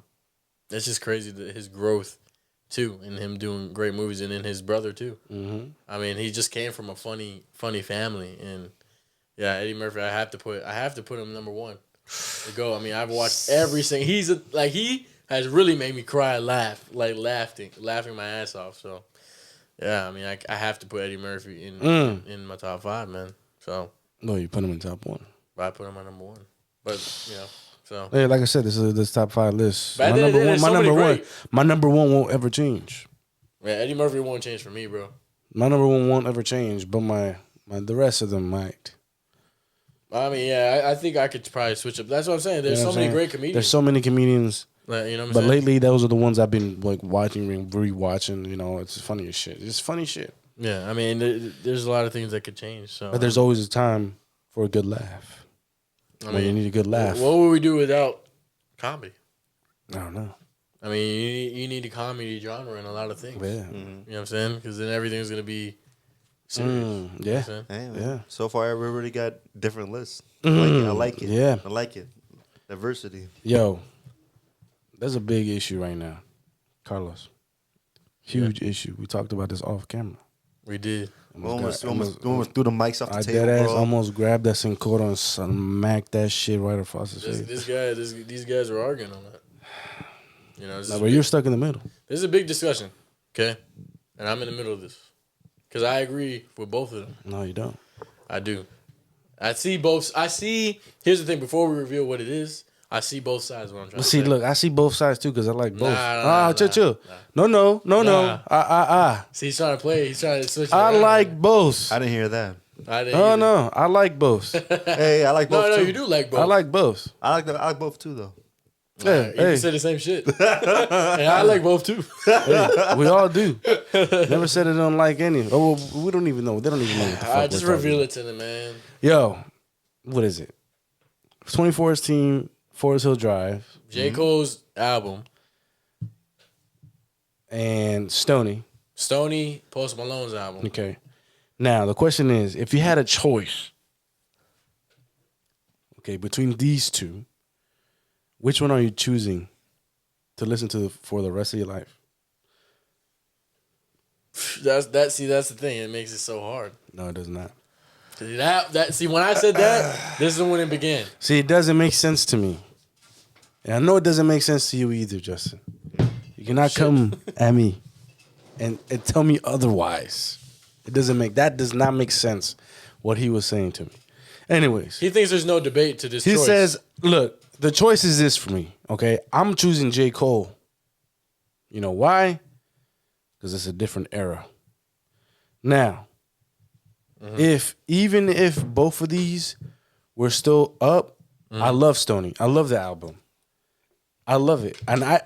it's just crazy that his growth too, and him doing great movies, and then his brother too. I mean, he just came from a funny family, and yeah, Eddie Murphy. I have to put him number one to go. I mean, I've watched every single. He has really made me cry, laughing my ass off. So. Yeah, I mean, I have to put Eddie Murphy in my top 5, man. So no, you put him in top 1. I put him my number 1. But so yeah, like I said, this is this top 5 list. My number one won't ever change. Yeah, Eddie Murphy won't change for me, bro. My number 1 won't ever change, but the rest of them might. I mean, yeah, I think I could probably switch up. That's what I'm saying. There's so many great comedians. There's so many comedians. Like, you know what I'm but saying? lately, those are the ones I've been like watching, rewatching. You know, it's funny as shit. It's funny shit. Yeah, I mean, there's a lot of things that could change. So, but there's always a time for a good laugh. I mean, you need a good laugh. What would we do without comedy? I don't know. I mean, you need a comedy genre in a lot of things. Yeah. You know what I'm saying? Because then everything's gonna be serious. Yeah. You know hey, yeah. So far, everybody got different lists. I like it. Yeah. I like it. Diversity. Yo. There's a big issue right now, Carlos. Huge issue. We talked about this off camera. We did. Almost threw the mics off the table. Dead ass almost grabbed that Cincoto and smacked that shit right across his face. These guys are arguing on that. You know, but you're stuck in the middle. This is a big discussion, okay? And I'm in the middle of this because I agree with both of them. No, you don't. I do. I see both. Here's the thing. Before we reveal what it is, I see both sides. What I'm trying to say. Look, I see both sides too because I like both. Chill. No. See, he's trying to play. He's trying to switch. I like both. I didn't hear that. No, I like both. Hey, I like both. No, too. you do like both. I like both. I like both too, though. Yeah, You said the same shit. And I like both too. Hey, we all do. Never said I don't like any. Oh, well, we don't even know. They don't even know what the fuck. I just reveal it to them, man. Yo, what is it? 2014 Forest Hill Drive. J. Cole's album. And Stoney. Stoney, Post Malone's album. Okay. Now, the question is, if you had a choice, okay, between these two, which one are you choosing to listen to for the rest of your life? That's the thing. It makes it so hard. No, it does not. See, when I said that, this is when it began. See, it doesn't make sense to me. And I know it doesn't make sense to you either, Justin. You cannot come at me and tell me otherwise. That does not make sense, what he was saying to me. Anyways. He thinks there's no debate to this choice. He says, look, the choice is this for me, okay? I'm choosing J. Cole. You know why? Because it's a different era. Now, even if both of these were still up, I love Stoney. I love the album. I love it. And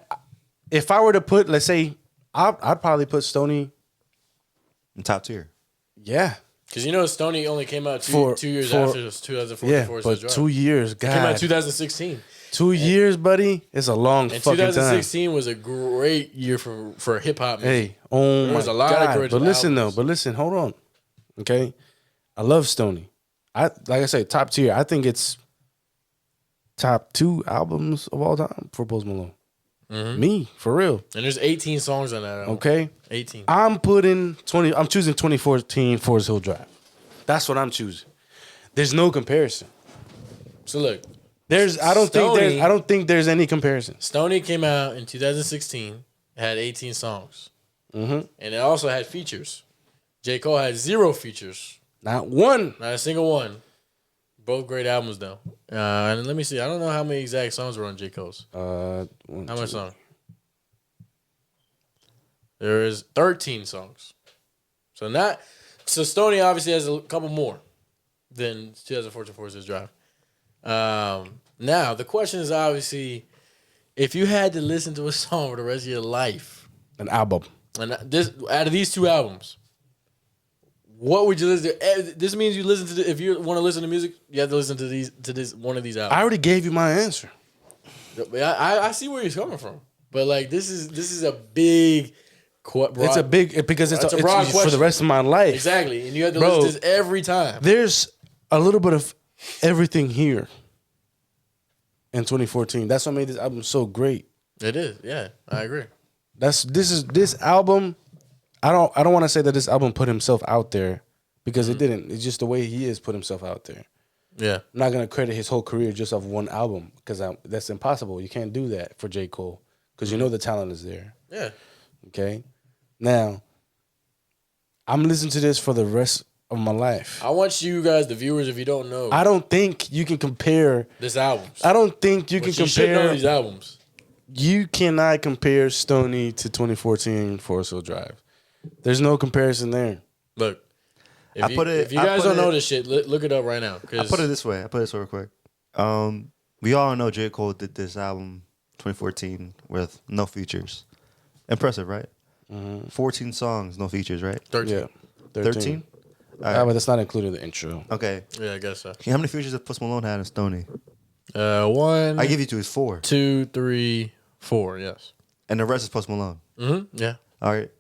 if I were to put, let's say, I'd probably put Stoney in top tier. Yeah. Because Stoney only came out two years after 2014. Yeah, but 2 years, God. It came out in 2016. 2 years, buddy. It's a long and fucking time. 2016 was a great year for hip hop music. Hey, oh there was my a lot God. of great But listen albums. though, hold on. Okay? I love Stoney. Like I say, top tier. I think it's top 2 albums of all time for Post Malone. Me, for real. And there's 18 songs on that album. Okay? 18. I'm choosing 2014 Forest Hill Drive. That's what I'm choosing. There's no comparison. So look, I don't think there's any comparison. Stoney came out in 2016. It had 18 songs. And it also had features. J. Cole had 0 features. Not one. Not a single one. Both great albums, though. And let me see. I don't know how many exact songs were on J. Cole's. How much song? There is 13 songs. So Stoney obviously has a couple more than 2014 Forest Hills Drive. Now, the question is obviously, if you had to listen to a song for the rest of your life. An album. And out of these 2 albums, what would you listen to? This means you listen to if you want to listen to music, you have to listen to this one of these albums. I already gave you my answer. I see where he's coming from, but like this is a big. It's a big because it's a broad question for the rest of my life. Exactly, and you have to listen to this every time. There's a little bit of everything here in 2014. That's what made this album so great. It is, yeah, I agree. This album. I don't want to say that this album put himself out there because it didn't. It's just the way he is put himself out there. Yeah, I'm not gonna credit his whole career just off one album because that's impossible. You can't do that for J. Cole because you know the talent is there. Yeah. Okay. Now, I'm listening to this for the rest of my life. I want you guys, the viewers, if you don't know, I don't think you can compare this albums. I don't think you can You should know compare these albums. You cannot compare Stoney to 2014 Forest Hill Drive. There's no comparison there. Look, if you guys don't know this shit, look it up right now. I put it this way. Real quick. We all know J. Cole did this album 2014 with no features. Impressive, right? 14 songs, no features, right? 13. Yeah. 13? Right. But that's not including the intro. Okay. Yeah, I guess so. How many features did Post Malone had in Stoney? 1. I give you 2. It's 4. 2, 3, 4. Yes. And the rest is Post Malone. Yeah. All right.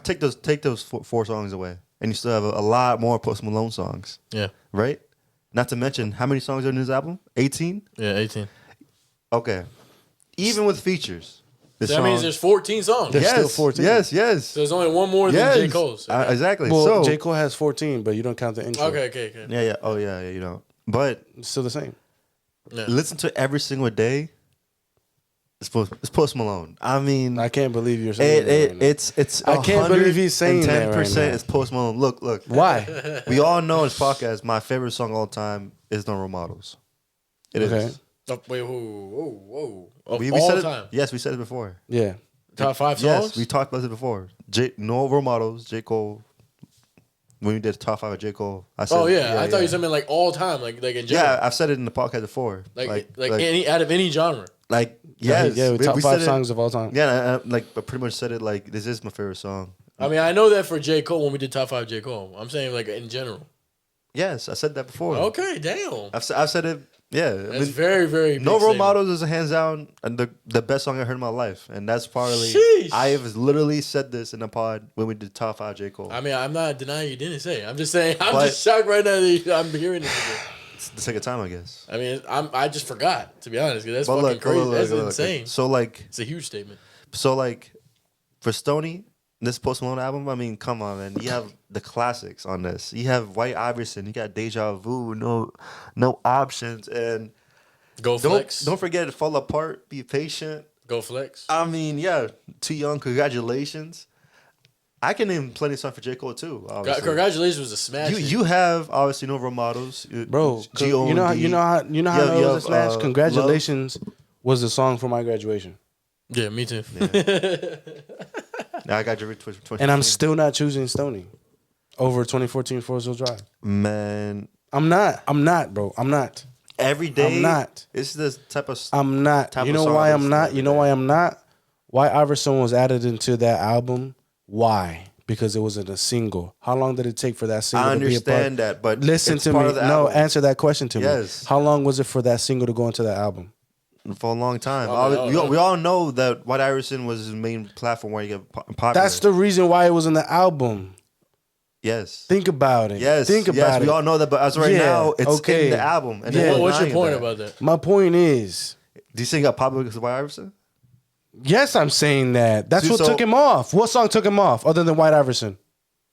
Take those 4 songs away, and you still have a lot more Post Malone songs. Yeah. Right. Not to mention how many songs are in his album? 18. Yeah, 18. Okay. Even with features. That means there's 14 songs. There's still 14. Yes. So there's only one more than J. Cole's. Okay. Exactly. Well, so J. Cole has 14, but you don't count the intro. Okay. Yeah. Oh, yeah. You don't. But It's still the same. Yeah. listen to every single day. It's Post Malone. I mean, I can't believe you're saying that right now. it's. I can't believe he's saying that right 10% now. is Post Malone. Look. Why? We all know in this podcast, my favorite song of all time is No Role Models. It is. Okay. Oh, wait, whoa. Of We all said time. it. Yes, we said it before. Yeah. Top 5 songs? Yes, we talked about it before. No Role Models, J. Cole. When we did the top 5 of J. Cole, I said. Oh, yeah. I thought you said like all time, like in general. Yeah, I've said it in the podcast before. Like any out of any genre. Like, yes. Yeah, top we 5 said it- songs of all time. Yeah, I pretty much said it like, this is my favorite song. I mean, I know that for J. Cole when we did top 5 J. Cole. I'm saying like in general. Yes, I said that before. Okay, damn. I've said it. Yeah, That's very, very big No Role statement. Models is a hands down and the best song I heard in my life, and that's probably Sheesh. I have literally said this in the pod when we did top 5 J. Cole. I mean, I'm not denying you didn't say it. I'm just saying I'm But- just shocked right now that I'm hearing this again. It's the second time, I guess. I mean, I just forgot, to be honest, 'cause that's But fucking look, crazy. look, That's look, look. insane. So like, It's a huge statement. for Stoney, this Post Malone album, I mean, come on, man. You have the classics on this. You have White Iverson. You got Deja Vu. No options. And Go flex. don't forget to Fall Apart. Be patient. Go flex. I mean, yeah, Too Young. Congratulations. I can name plenty of songs for J. Cole too. Obviously. Congratulations was a smash. You have obviously No Role Models, Bro, G-O-D. you know how You it have- was you a have, smash. Congratulations was the song for my graduation, Yeah, me too. Now I got your 20. and I'm still not choosing Stoney over 2014 Forest Hill Drive. Man, I'm not, bro. I'm not. every day. I'm not. It's this type of. I'm not. Type You of know song why I I'm listen not? every You know day. why I'm not? Why Iverson was added into that album? Why? Because it wasn't a single. How long did it take for that single I to be a understand part? that, but Listen it's to part me. of the No, album. answer that question to me. Yes. How long was it for that single to go into that album? For a long time. Oh, We all know that White Iverson was his main platform where you get popular. That's the reason why it was in the album. yes. Think about it. Yes. Think about yes, it. We all know that, but as of right Yeah, now, it's okay. in the album. And Yeah. they're What's your denying point that. about that? My point is, Do you think he got popular because of White Iverson? yes, I'm saying that. That's See, what so- took him off. What song took him off other than White Iverson?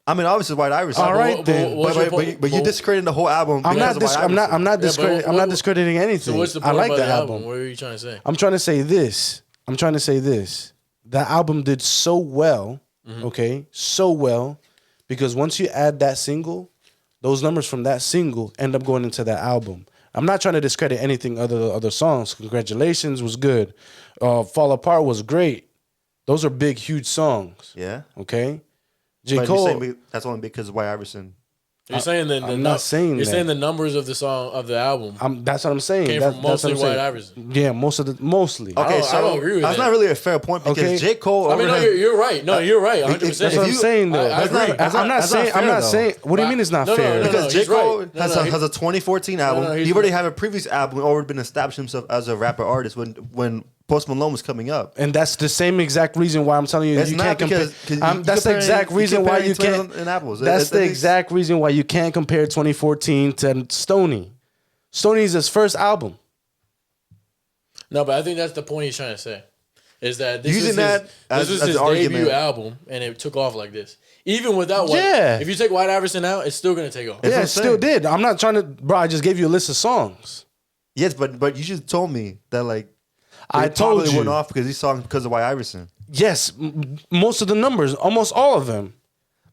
I mean, obviously White Iverson. All right, But then. what's your But point? you discrediting the whole album. I'm not. because of White I'm not. Iverson. I'm not Yeah, but discrediting. I'm what- not discrediting anything. So what's the I point like about the the album. album? What are you trying to say? I'm trying to say this. That album did so well. Mm-hmm. Okay, so well, because once you add that single, those numbers from that single end up going into that album. I'm not trying to discredit anything other songs. Congratulations was good. Fall Apart was great. Those are big, huge songs. Yeah. Okay. J. But Cole. you're saying that's only because of White Iverson. You're saying that I'm not saying you're that. saying the numbers of the song of the album That's what I'm saying. came That's from what mostly I'm saying. White Iverson. Yeah, mostly. Okay, I don't agree with that's that. not really a fair point because Okay. J. Cole. I mean, no, you're right. No, you're right. 100%. That's what I'm you- saying, though. I agree. I'm not saying. I'm not saying. What do you mean it's not No, no, fair? no, because J. he's Cole right. has a 2014 album. he's he already right. had a previous album, already been established himself as a rapper artist when Post Malone was coming up. And that's the same exact reason why I'm telling you It's you not can't compare. because- 'cause you That's the comparing- exact you reason why comparing you can't. tomatoes and apples. That's the At least- exact reason why you can't compare 2014 to Stoney. Stoney's his first album. No, but I think that's the point he's trying to say. Is that this Using is that his, as- this was as his an argument. debut album, and it took off like this. Even without White, Yeah. if you take White Iverson out, it's still gonna take off. That's Yeah, what it I'm still saying. did. I'm not trying to, bro. I just gave you a list of songs. Yes, but you just told me that like I it told probably you. went off because these songs because of White Iverson. Yes, most of the numbers, almost all of them.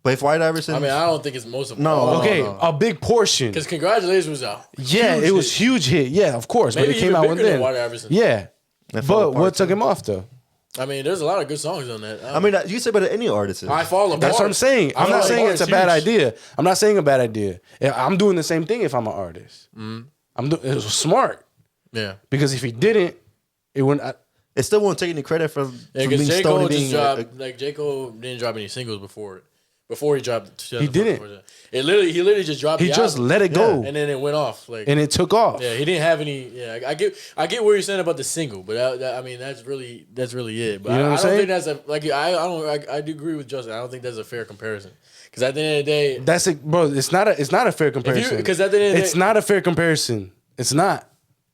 But if White Iverson, I mean, I don't think it's most of them. No, Okay, no. a big portion. because Congratulations was out. Yeah, it was huge hit. Yeah, of course. Maybe but it came even out bigger with than then. White Iverson. Yeah, That Fall but Apart what took too. him off though? I mean, there's a lot of good songs on that. I mean, you say about any artist. I Fall Apart. That's what I'm saying. I'm not Fall saying Apart it's a is bad huge. idea. I'm not saying a bad idea. I'm doing the same thing if I'm an artist. It was smart Yeah, because if he didn't, it wouldn't. It still won't take any credit from yeah. being Because J. Stoney Cole being just dropped like J. Cole didn't drop any singles before he dropped. He didn't. He literally just dropped. He the just album, let it go, and then it went off. Like, and it took off. yeah, he didn't have any. Yeah, I get what you're saying about the single, but I mean that's really it. But You know what I'm I don't saying? think that's a like I do agree with Justin. I don't think that's a fair comparison because at the end of the day, That's it, bro. It's not a fair comparison. because at the end of the it's day- not a fair comparison. It's not.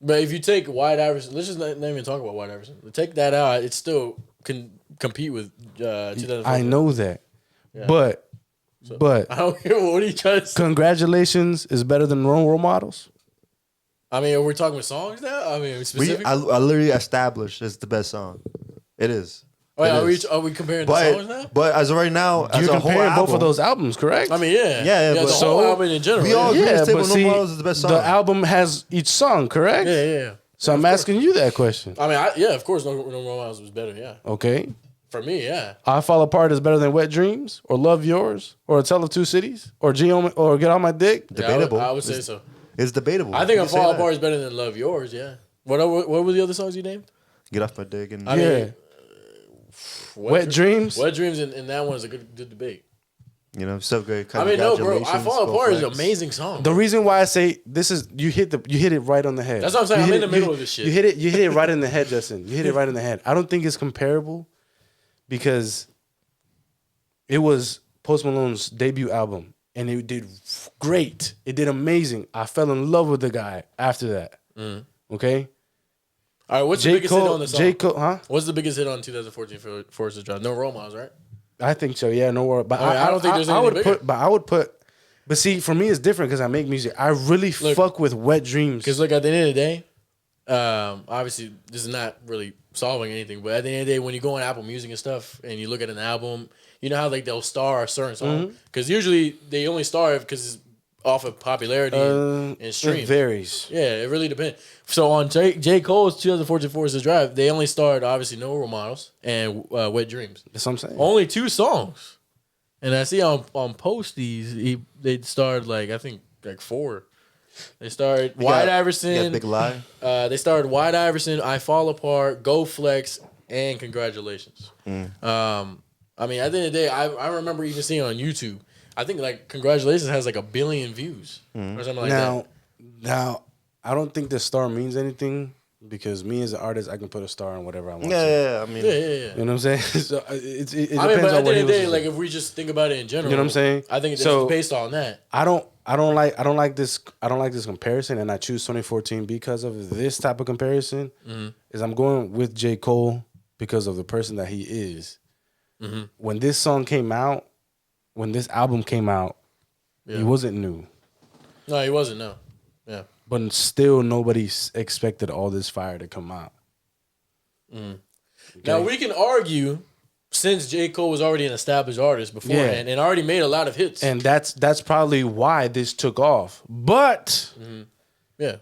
but if you take White Iverson, let's just not even talk about White Iverson. Take that out, it still can compete with 2004. I know that, but I don't care. What are you trying to say? congratulations is better than role models. I mean, are we talking with songs now? I mean, specific. I literally established it's the best song. It is. Oh, yeah, It is. are we comparing the songs now? But as of right now, as You're a whole comparing both album, of those albums, correct? I mean, yeah, Yeah, the but- whole So, album in general. we all yeah. agree yeah, to say but No see, Models is the best song. the album has each song, correct? yeah. So I'm asking you that question. I mean, yeah, of course, No Role Models was better. Yeah, Okay. for me, yeah. I Fall Apart is better than Wet Dreams or Love Yours or A Tale of Two Cities or or Get On My Dick. Yeah, Debatable. I would say so. It's debatable. I think You A can say Fall that. Apart is better than Love Yours. Yeah. What were the other songs you named? Get Off My Dick and I mean, Wet Dreams. Wet Dreams, and that one is a good debate. you know, so great. I mean, no, bro. I Fall Apart is an Flex. amazing song. The reason why I say this is you hit it right on the head. That's what I'm saying. I'm in the middle of this shit. You hit it right in the head, Justin. You hit it right in the head. I don't think it's comparable because it was Post Malone's debut album and it did great. It did amazing. I fell in love with the guy after that. Okay? All right, what's the biggest hit on the song? J. Cole, huh? What's the biggest hit on 2014 for Forces Drive? No Role Models, right? I think so. Yeah, no worries. But I don't think there's anything bigger. I would put. But see, for me, it's different because I make music. I really fuck with Wet Dreams. Because look, at the end of the day, obviously this is not really solving anything. But at the end of the day, when you go on Apple Music and stuff, and you look at an album, you know how like they'll star a certain song because usually they only star it because it's off of popularity and stream. It varies. Yeah, it really depends. So on J. Cole's 2014 Forces Drive, they only starred obviously No Role Models and Wet Dreams. That's what I'm saying. Only 2 songs. And I see on Posties, they starred I think 4. They started White Iverson. Big Lie. They started White Iverson, I Fall Apart, Go Flex, and Congratulations. I mean, at the end of the day, I remember even seeing on YouTube. I think Congratulations has 1 billion views or something like that. Now, I don't think the star means anything because me as an artist, I can put a star on whatever I want. Yeah. I mean, Yeah. You know what I'm saying? So it depends I mean, but on at the what end he of the was. day, if we just think about it in general, You know what I'm saying? I think it's So- based on that. I don't like this comparison, and I choose 2014 because of this type of comparison. Is I'm going with J. Cole because of the person that he is. When this song came out, when this album came out, he wasn't new, No, he wasn't. No. Yeah. but still nobody expected all this fire to come out. Now we can argue since J. Cole was already an established artist beforehand and already made a lot of hits. And that's probably why this took off. But yeah,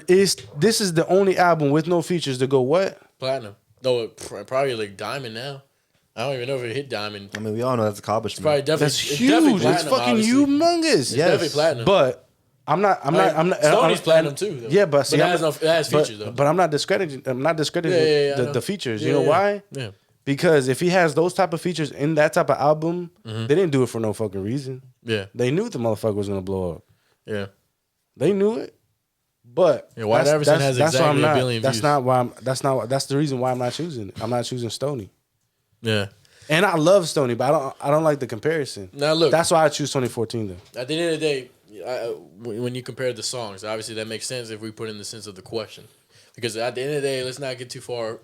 this is the only album with no features to go what? platinum. No, probably Diamond now. I don't even know if it hit Diamond. I mean, we all know that's accomplishment. Probably definitely. That's it's huge. definitely It's platinum, fucking obviously. humongous. It's definitely platinum. But I'm not. Stoney's platinum too. Though. Yeah, but see, that has features though. But I'm not discrediting. The features. Yeah, You know why? Yeah. Because if he has those type of features in that type of album, they didn't do it for no fucking reason. Yeah. They knew the motherfucker was gonna blow up. Yeah. They knew it. But White Iverson has exactly a billion that's views. not why that's the reason why I'm not choosing it. I'm not choosing Stoney. Yeah. And I love Stoney, but I don't like the comparison. Now look, That's why I choose 2014 though. at the end of the day, when you compare the songs, obviously that makes sense if we put in the sense of the question. Because at the end of the day, let's not get too far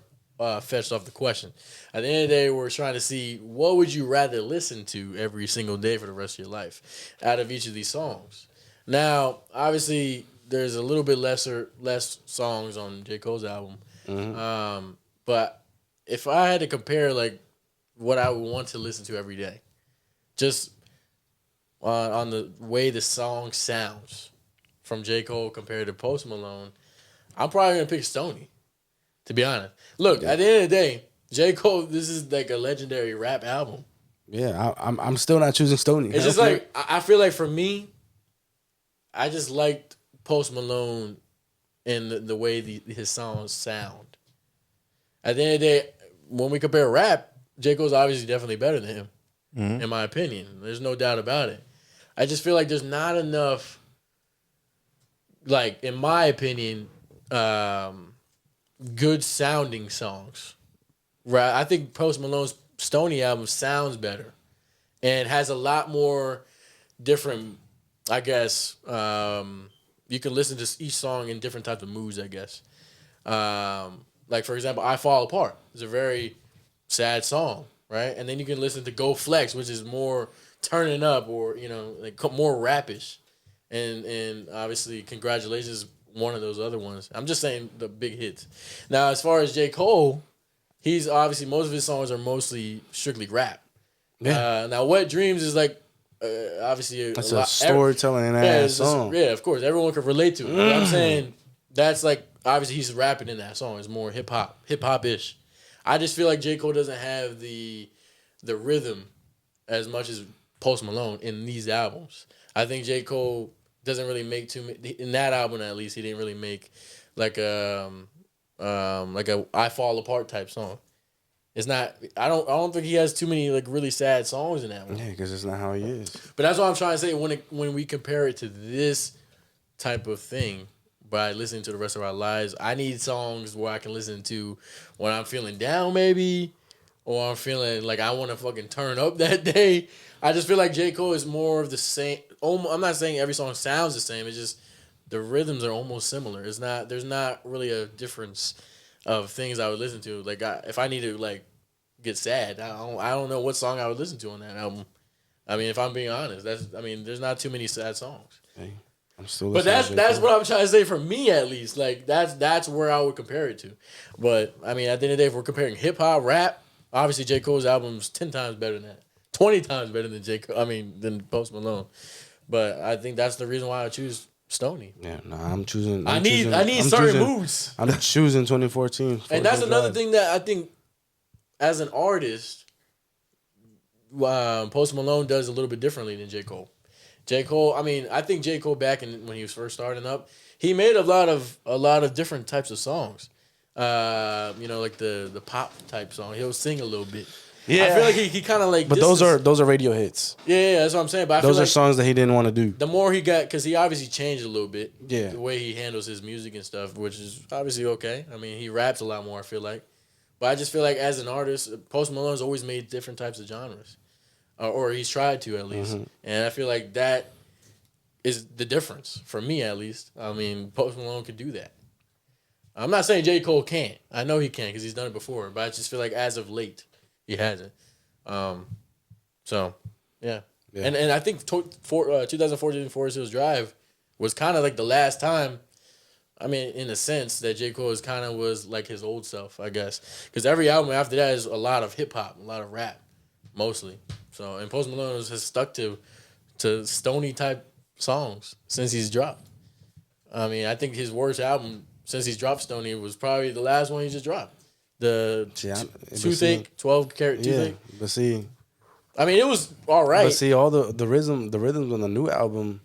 fetched off the question. At the end of the day, we're trying to see what would you rather listen to every single day for the rest of your life out of each of these songs. Now, obviously, there's a little bit less songs on J. Cole's album. But if I had to compare what I would want to listen to every day, just on the way the song sounds from J. Cole compared to Post Malone, I'm probably gonna pick Stoney. To be honest, look, at the end of the day, J. Cole, this is a legendary rap album. Yeah, I'm still not choosing Stoney. It's just I feel like for me, I just liked Post Malone and the way his songs sound. At the end of the day, when we compare rap, J. Cole's obviously definitely better than him, in my opinion. There's no doubt about it. I just feel like there's not enough, in my opinion, good sounding songs. Right? I think Post Malone's Stoney album sounds better and has a lot more different, I guess, you can listen to each song in different types of moods, I guess. For example, I Fall Apart is a very sad song, right? And then you can listen to Go Flex, which is more turning up or, more rapish. And obviously, Congratulations, one of those other ones. I'm just saying the big hits. Now, as far as J. Cole, he's obviously, most of his songs are mostly strictly rap. Yeah. Now, Wet Dreams is obviously that's a storytelling ass song. Yeah, of course. Everyone can relate to it. But I'm saying that's obviously he's rapping in that song. It's more hip hop-ish. I just feel like J. Cole doesn't have the rhythm as much as Post Malone in these albums. I think J. Cole doesn't really make too many, in that album at least, he didn't really make like a I Fall Apart type song. It's not. I don't think he has too many like really sad songs in that one. Yeah, because it's not how he is. But that's what I'm trying to say when we compare it to this type of thing by listening to the rest of our lives. I need songs where I can listen to when I'm feeling down, maybe, or I'm feeling like I want to fucking turn up that day. I just feel like J. Cole is more of the same. I'm not saying every song sounds the same. It's just the rhythms are almost similar. It's not. There's not really a difference of things I would listen to. Like if I need to like get sad, I don't know what song I would listen to on that album. I mean, if I'm being honest, there's not too many sad songs. Hey, I'm still. But that's what I'm trying to say for me at least. Like that's where I would compare it to. But I mean, at the end of the day, if we're comparing hip hop, rap, obviously J. Cole's album's 10 times better than that, 20 times better than than Post Malone. But I think that's the reason why I choose Stoney. Yeah, no, I'm choosing. I need certain moods. I'm choosing 2014. And that's another thing that I think, as an artist, Post Malone does a little bit differently than J. Cole. J. Cole, I mean, I think J. Cole when he was first starting up, he made a lot of different types of songs. Like the pop type song. He'll sing a little bit. Yeah, I feel like he kind of like. But those are radio hits. Yeah, that's what I'm saying. But those are songs that he didn't want to do. The more he got, because he obviously changed a little bit. Yeah, the way he handles his music and stuff, which is obviously okay. I mean, he raps a lot more. I feel like, but I just feel like as an artist, Post Malone's always made different types of genres, or he's tried to at least. Mm-hmm. And I feel like that is the difference for me, at least. I mean, Post Malone could do that. I'm not saying J. Cole can't. I know he can because he's done it before. But I just feel like as of late, he hasn't. So, yeah. And I think 2014 Forest Hills Drive was kind of like the last time, I mean, in a sense, that J. Cole was like his old self, I guess. Because every album after that is a lot of hip-hop, a lot of rap, mostly. So, and Post Malone has stuck to Stoney-type songs since he's dropped. I mean, I think his worst album since he's dropped Stoney was probably the last one he just dropped. The Toothache, 12 Karat Toothache. Yeah, but see, I mean, it was all right. But see, all the rhythms on the new album,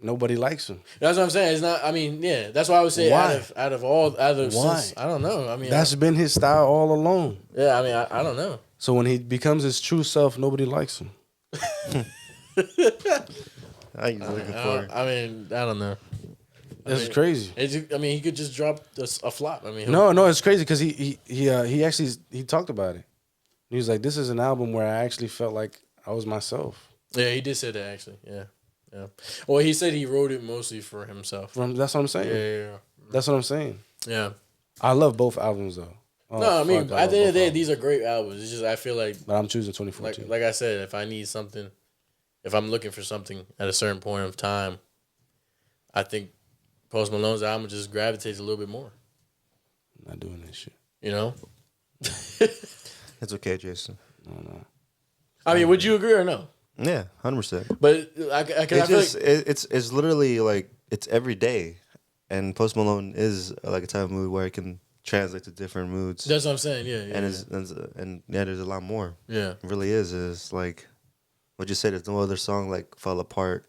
nobody likes them. That's what I'm saying. It's not. I mean, yeah, that's why I would say why? out of all why? Since, I don't know. I mean, that's been his style all along. Yeah, I mean, I don't know. So when he becomes his true self, nobody likes him. I mean, I don't know. It's crazy. He could just drop a flop. I mean, no, it's crazy because he actually talked about it. He was like, "This is an album where I actually felt like I was myself." Yeah, he did say that actually. Yeah. Well, he said he wrote it mostly for himself. That's what I'm saying. Yeah. That's what I'm saying. Yeah. I love both albums though. No, I mean, at the end of the day, these are great albums. It's just I feel like, but I'm choosing 2014. Like I said, if I need something, if I'm looking for something at a certain point of time, I think Post Malone's album just gravitates a little bit more. I'm not doing that shit. You know? It's okay, Jason. No. I mean, would you agree or no? Yeah, 100%. But it's literally like it's every day, and Post Malone is like a type of mood where it can translate to different moods. That's what I'm saying. Yeah. And there's a lot more. Yeah, it really is. It's like what you said. There's no other song like Fall Apart.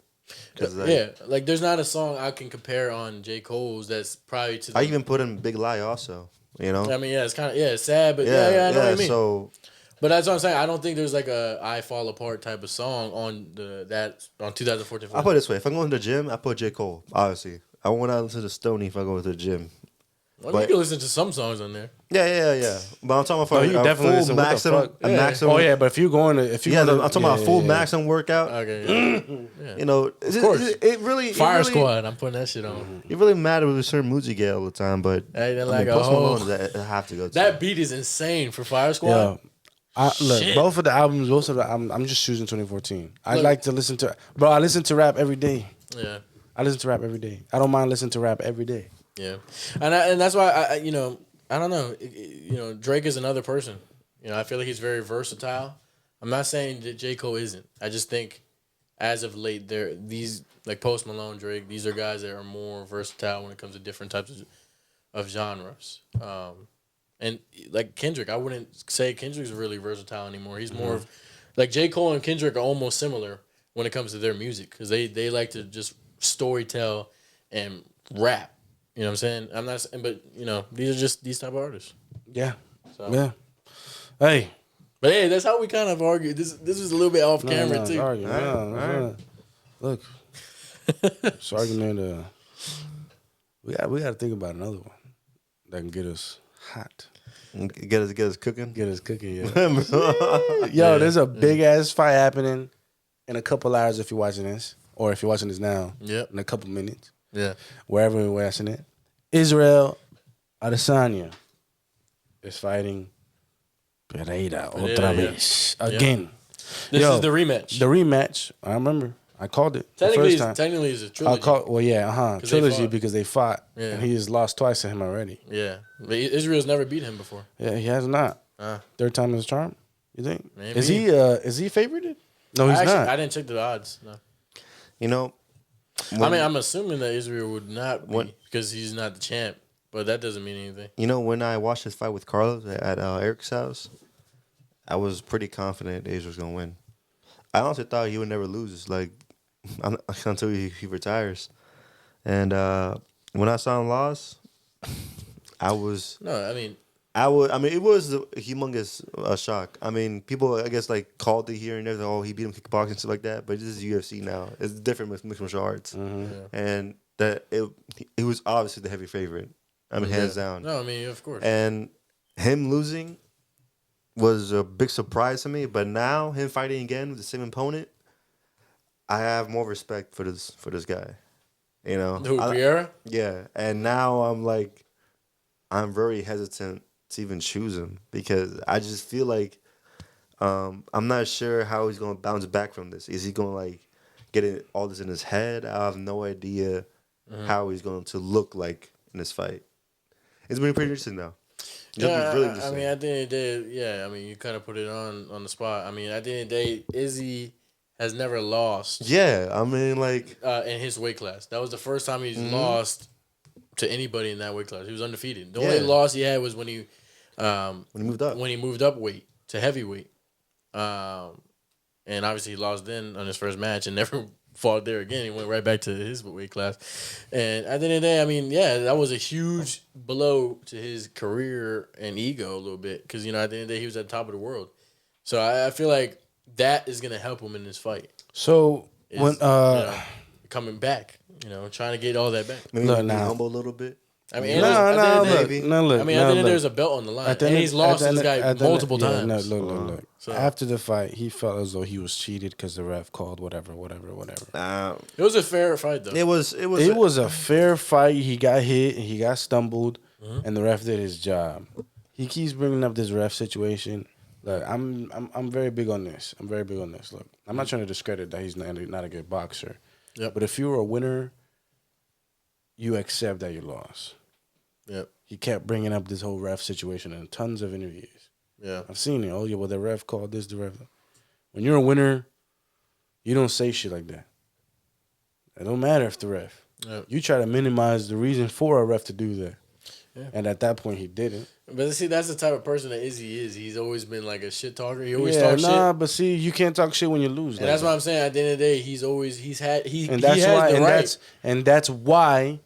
Like there's not a song I can compare on J. Cole's that's probably to. I even put in Big Lie also. You know. I mean, it's kind of it's sad, but I know what I mean. So. But that's what I'm saying. I don't think there's like a I Fall Apart type of song on 2014. I put it this way: if I'm going to the gym, I put J. Cole. Obviously, I won't listen to Stoney if I go to the gym. Well, you can listen to some songs on there. Yeah. But I'm talking about you definitely full maximum. Maximum. Oh yeah, but if you're going to I'm talking about a full maximum workout. Okay. You know, of course. It really Fire Squad. I'm putting that shit on. It really matters with certain moods you get all the time, but Post Malone I have to go to. That beat is insane for Fire Squad. Yeah. Look, both of the albums, I'm just choosing 2014. I like to listen to, bro. I listen to rap every day. Yeah, I listen to rap every day. I don't mind listening to rap every day. Yeah, and that's why I don't know. Drake is another person. I feel like he's very versatile. I'm not saying that J. Cole isn't. I just think, as of late, these like Post Malone, Drake. These are guys that are more versatile when it comes to different types of genres. And like Kendrick, I wouldn't say Kendrick's really versatile anymore. He's more of like J. Cole and Kendrick are almost similar when it comes to their music because they like to just storytell and rap You know what I'm saying? I'm not, but these are just these type of artists. Yeah. So. Yeah. Hey. But hey, that's how we kind of argue. This was a little bit off camera too. Argument. All right. Look, this argument. We got to think about another one that can get us hot. Get us cooking. Get us cooking. Yeah. Yo, there's a big ass fight happening in a couple hours if you're watching this, or if you're watching this now. Yep. In a couple minutes. Yeah. Wherever you're watching it, Israel Adesanya is fighting Pereira otra vez again. This is the rematch. The rematch. I remember. I called it Technically, the first time. Technically, it's a trilogy. Trilogy because they fought. Yeah. And he has lost twice to him already. Yeah. But Israel's never beat him before. Yeah, he has not. Third time is a charm, you think? Maybe. Is he favorited? No, he's not. I didn't check the odds. No. You know, I'm assuming that Israel would not be because he's not the champ, but that doesn't mean anything. You know, when I watched this fight with Carlos at Eric's house, I was pretty confident Israel's going to win. I honestly thought he would never lose, until he retires. And when I saw him lose, I was... No, I mean... it was a humongous shock. I mean, people, I guess, called it here and there. Oh, he beat him kickboxing and stuff like that. But this is UFC now. It's different with mixed martial arts. Mm-hmm. Yeah. And that he was obviously the heavy favorite. I mean, hands down. No, I mean, of course. And him losing was a big surprise to me. But now, him fighting again with the same opponent, I have more respect for this guy. You know? Who, Pereira? Yeah. And now I'm very hesitant to even choose him because I just feel like I'm not sure how he's going to bounce back from this. Is he going to get all this in his head? I have no idea how he's going to look like in this fight. It's been pretty interesting though. Yeah, really I mean, at the end of the day, yeah, I mean, you kind of put it on the spot. I mean, at the end of the day, Izzy has never lost. Yeah, I mean, in his weight class. That was the first time he's lost to anybody in that weight class. He was undefeated. The only loss he had was when he moved up. When he moved up weight to heavyweight. And obviously he lost then on his first match and never fought there again. He went right back to his weight class. And at the end of the day, I mean, yeah, that was a huge blow to his career and ego a little bit because, at the end of the day, he was at the top of the world. So I feel like that is going to help him in this fight. So when coming back, trying to get all that back. Maybe humble a little bit. I mean, look. at the end, there's a belt on the line, and he's lost this guy multiple times. Look. So. After the fight, he felt as though he was cheated because the ref called whatever. It was a fair fight, though. It was a fair fight. He got hit, he got stumbled, and the ref did his job. He keeps bringing up this ref situation. Look, I'm very big on this. Look, I'm not trying to discredit that he's not a good boxer. Yep. But if you're a winner, you accept that you lost. Yep. He kept bringing up this whole ref situation in tons of interviews. Yeah. I've seen it. Oh, yeah, well, the ref called this, the ref. When you're a winner, you don't say shit like that. It don't matter if the ref. Yep. You try to minimize the reason for a ref to do that. Yeah. And at that point, he didn't. But see, that's the type of person that Izzy is. He's always been like a shit talker. He always talks shit. But see, you can't talk shit when you lose. And that's what I'm saying. At the end of the day, he that's why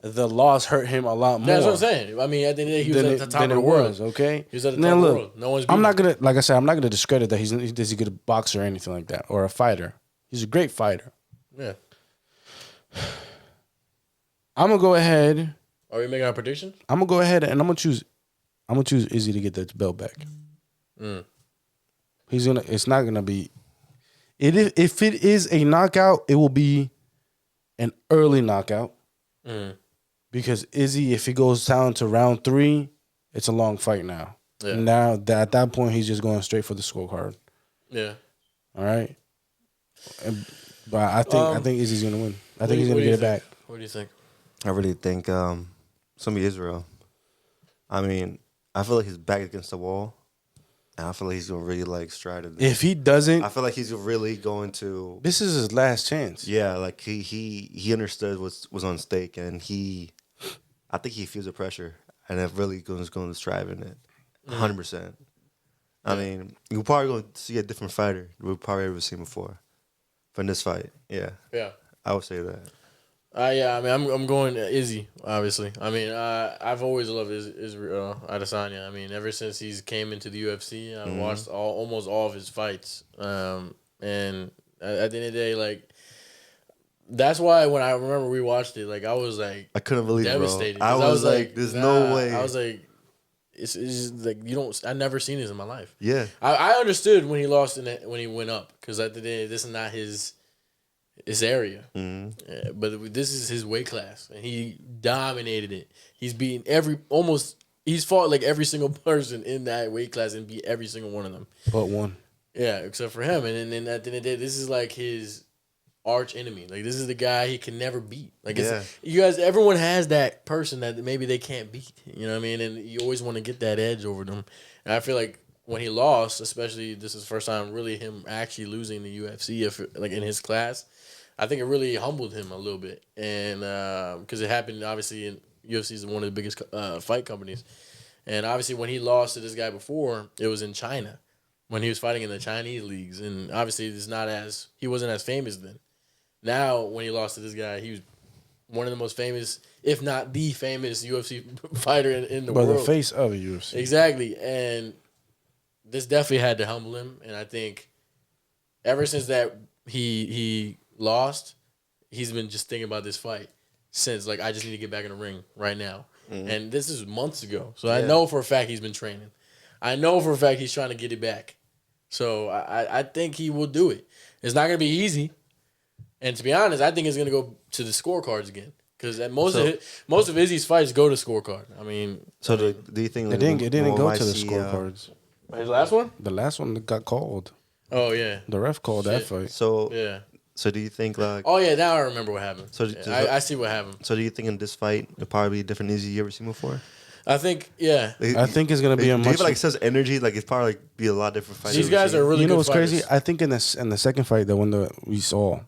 the loss hurt him a lot more. That's what I'm saying. I mean, at the end of the day, he was at the top of the world. Okay? He was at the top of the world. No one's beating him. I'm not gonna discredit that he's a good boxer or anything like that, or a fighter. He's a great fighter. Yeah. I'm gonna go ahead. Are we making our prediction? I'm gonna go ahead and I'm gonna choose Izzy to get that belt back. It's not gonna be. If it is a knockout, it will be an early knockout. Because Izzy, if he goes down to round 3, it's a long fight now. Yeah. Now at that point, he's just going straight for the scorecard. Yeah. All right. But I think Izzy's gonna win. I think he's gonna get it back. What do you think? I really think it's gonna be Israel. I mean, I feel like he's back against the wall, and I feel like he's gonna really stride it. If he doesn't, I feel like he's really going to. This is his last chance. Yeah, he understood what was on stake, and I think he feels the pressure, and it really going to strive in it, 100%. I mean, you're probably going to see a different fighter we've probably ever seen before, from this fight. Yeah, yeah, I would say that. Yeah, I mean, I'm going Izzy, obviously. I mean, I've always loved Israel Adesanya. I mean, ever since he's came into the UFC, I've watched almost all of his fights. And at the end of the day, like, that's why when I remember we watched it, like, I was like, I couldn't believe it, devastated. bro. I was like, there's no way. I was like, it's just like I never seen this in my life. Yeah. I understood when he lost when he went up, because at the day this is not his area. But this is his weight class, and he dominated it. He's beaten he's fought like every single person in that weight class and beat every single one of them. But one. Yeah, except for him. And then at the end of the day, this is like his arch enemy. Like, this is the guy he can never beat. Like, you guys, everyone has that person that maybe they can't beat. You know what I mean? And you always want to get that edge over them. And I feel like when he lost, especially this is the first time really him actually losing the UFC, like in his class, I think it really humbled him a little bit. And because it happened, obviously, in UFC is one of the biggest fight companies. And obviously when he lost to this guy before, it was in China when he was fighting in the Chinese leagues. And obviously he wasn't as famous then. Now, when he lost to this guy, he was one of the most famous, if not the famous UFC fighter in the world. But the face of the UFC. Exactly. And this definitely had to humble him. And I think ever since that he lost, he's been just thinking about this fight since. Like, I just need to get back in the ring right now. And this is months ago. So I know for a fact he's been training. I know for a fact he's trying to get it back. So I think he will do it. It's not going to be easy. And to be honest, I think it's going to go to the scorecards again, because most of Izzy's fights go to scorecard. I mean, do you think it didn't go to the scorecards? His last one? The last one got called. Oh yeah, the ref called that fight. So yeah. So do you think like? Oh yeah, now I remember what happened. So I see what happened. So do you think in this fight it'll probably be a different Izzy you ever seen before? I think I think it's gonna be a much. Do you feel like says energy? Like it's probably like be a lot different fights. These guys are really. You know good what's fighters. crazy? I think in the second fight, the one that we saw.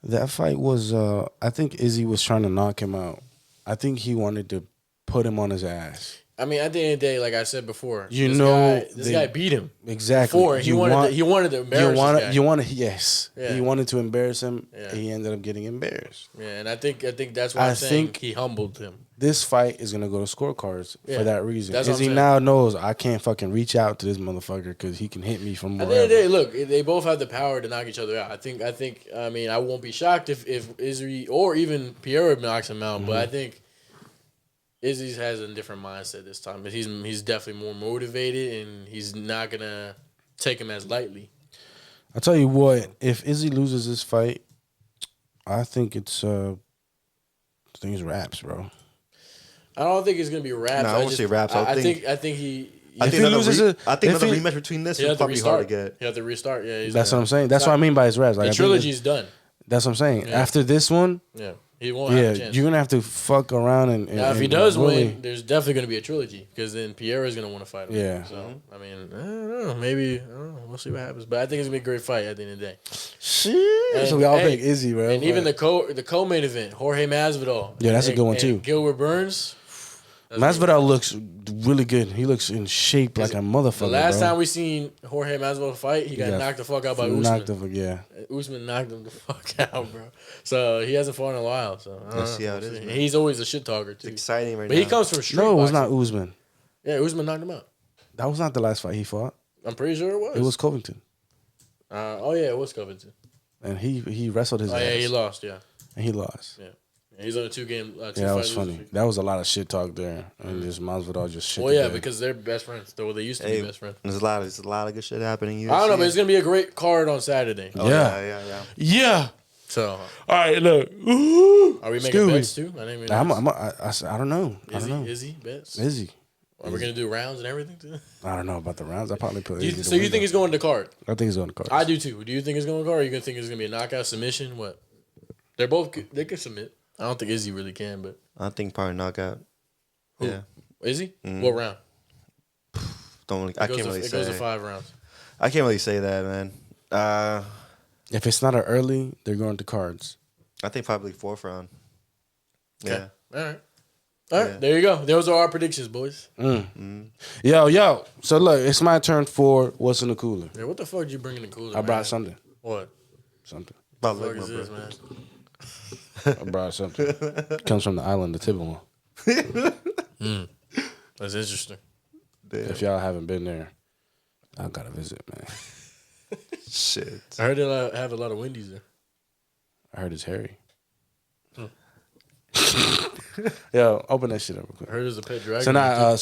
That fight was, I think Izzy was trying to knock him out. I think he wanted to put him on his ass. I mean, at the end of the day, like I said before, this guy beat him. Exactly. Before he wanted to embarrass this guy. He wanted to embarrass him. Yeah. He ended up getting embarrassed. Yeah, and I think that's why I'm saying he humbled him. This fight is gonna go to scorecards for that reason. That's Izzy now knows I can't fucking reach out to this motherfucker because he can hit me from wherever. At the end of the day, look, they both have the power to knock each other out. I think. I mean, I won't be shocked if Izzy or even Pierre knocks him out, but I think Izzy has a different mindset this time. He's definitely more motivated, and he's not gonna take him as lightly. I'll tell you what, if Izzy loses this fight, I think it's wraps, bro. I don't think it's gonna be wraps. No, I won't say wraps. I think he. I think another rematch between this is probably hard to get. He have to restart. Yeah, that's what I'm saying. That's what I mean by his wraps. Like, the trilogy's done. That's what I'm saying. Yeah. After this one, he won't have a chance. You're gonna have to fuck around and now if he does win, there's definitely gonna be a trilogy, because then Pierre is gonna want to fight him. Yeah. So I mean, I don't know. Maybe we'll see what happens. But I think it's gonna be a great fight at the end of the day. Shit. So we all pick Izzy, bro. And even the co-main event, Jorge Masvidal. Yeah, that's a good one too. Gilbert Burns. Masvidal looks really good. He looks in shape like a motherfucker. The last time we seen Jorge Masvidal fight, he got knocked the fuck out by Usman. Usman knocked him the fuck out, bro. So he hasn't fought in a while. So let's see how it is. Man. He's always a shit talker too. It's exciting right now. But he comes from street No, it was boxing. not Usman. Yeah, Usman knocked him out. That was not the last fight he fought. I'm pretty sure it was. It was Covington. Oh yeah, it was Covington. And he wrestled his ass. Oh yeah, he lost. Yeah. And he lost. Yeah. He's on a 2-game. That was funny. That was a lot of shit talk there, and this Masvidal just shit. Well, yeah, because they're best friends. They used to be best friends. There's a lot of good shit happening. I don't know, but it's gonna be a great card on Saturday. Oh, yeah. So, all right, look. Are we making bets too? I don't know. Izzy bets. Izzy. Are we gonna do rounds and everything too? I don't know about the rounds. I probably put. So you think he's going to card? I think he's going to card. I do too. Do you think he's going to card? Or you gonna think it's gonna be a knockout submission? What? They can submit. I don't think Izzy really can, but I think probably knockout. Who? Yeah. Izzy? What round? I can't really say. It goes to 5 rounds. I can't really say that, man. If it's not an early, they're going to cards. I think probably 4th round. Okay. Yeah. All right. There you go. Those are our predictions, boys. Yo. So look, it's my turn for what's in the cooler. Yeah, what the fuck did you bring in the cooler? I brought something. What? Something. What the fuck is this, man? I brought something. Comes from the island of Tiburon. That's interesting. Damn. If y'all haven't been there, I gotta visit, man. Shit. I heard they have a lot of Wendy's there. I heard it's hairy. Yo, open that shit up real quick. I heard there's a pet dragon. So now,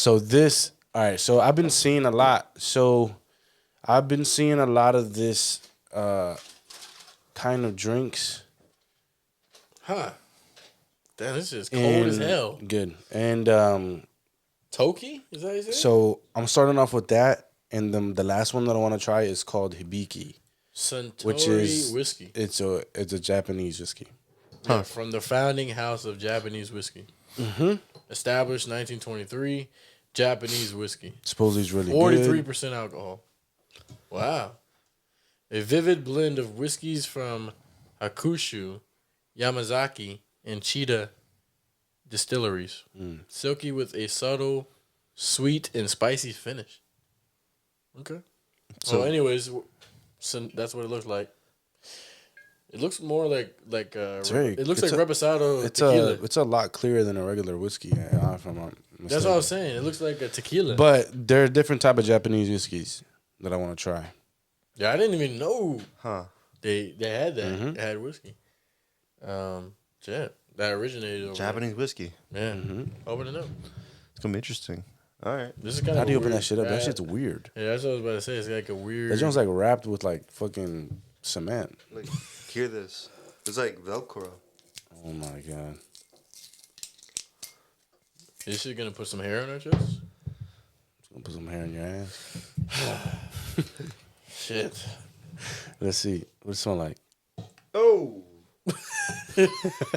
all right. So I've been seeing a lot. So I've been seeing a lot of this kind of drinks. Huh. Damn, this is cold as hell. Good. And Toki? Is that what you said? so I'm starting off with that, and then the last one that I want to try is called Hibiki, Suntory which is whiskey. It's a Japanese whiskey. Yeah, from the founding house of Japanese whiskey. Mm-hmm. Established 1923. Japanese whiskey. Supposedly it's really 43% good. alcohol. Wow. A vivid blend of whiskeys from Hakushu, Yamazaki, and Chita distilleries. Silky with a subtle, sweet, and spicy finish. Okay. So, anyways, that's what it looks like. It looks more like it looks like reposado tequila. It's a lot clearer than a regular whiskey. If I'm mistaken. That's what I was saying. It looks like a tequila. But there are different type of Japanese whiskeys that I want to try. Yeah, I didn't even know. Huh. They had that. They had whiskey. That originated over Japanese whiskey. there. Yeah. Open it up. It's gonna be interesting. All right. This is kind How of do you open that shit up? That shit's weird. Yeah, that's what I was about to say. It's like a weird. That joint's like wrapped with like fucking cement. Like, hear this. It's like Velcro. Oh my god. Is she gonna put some hair on her chest? Gonna put some hair in your ass. Shit. Let's see. What it smell like? Oh. What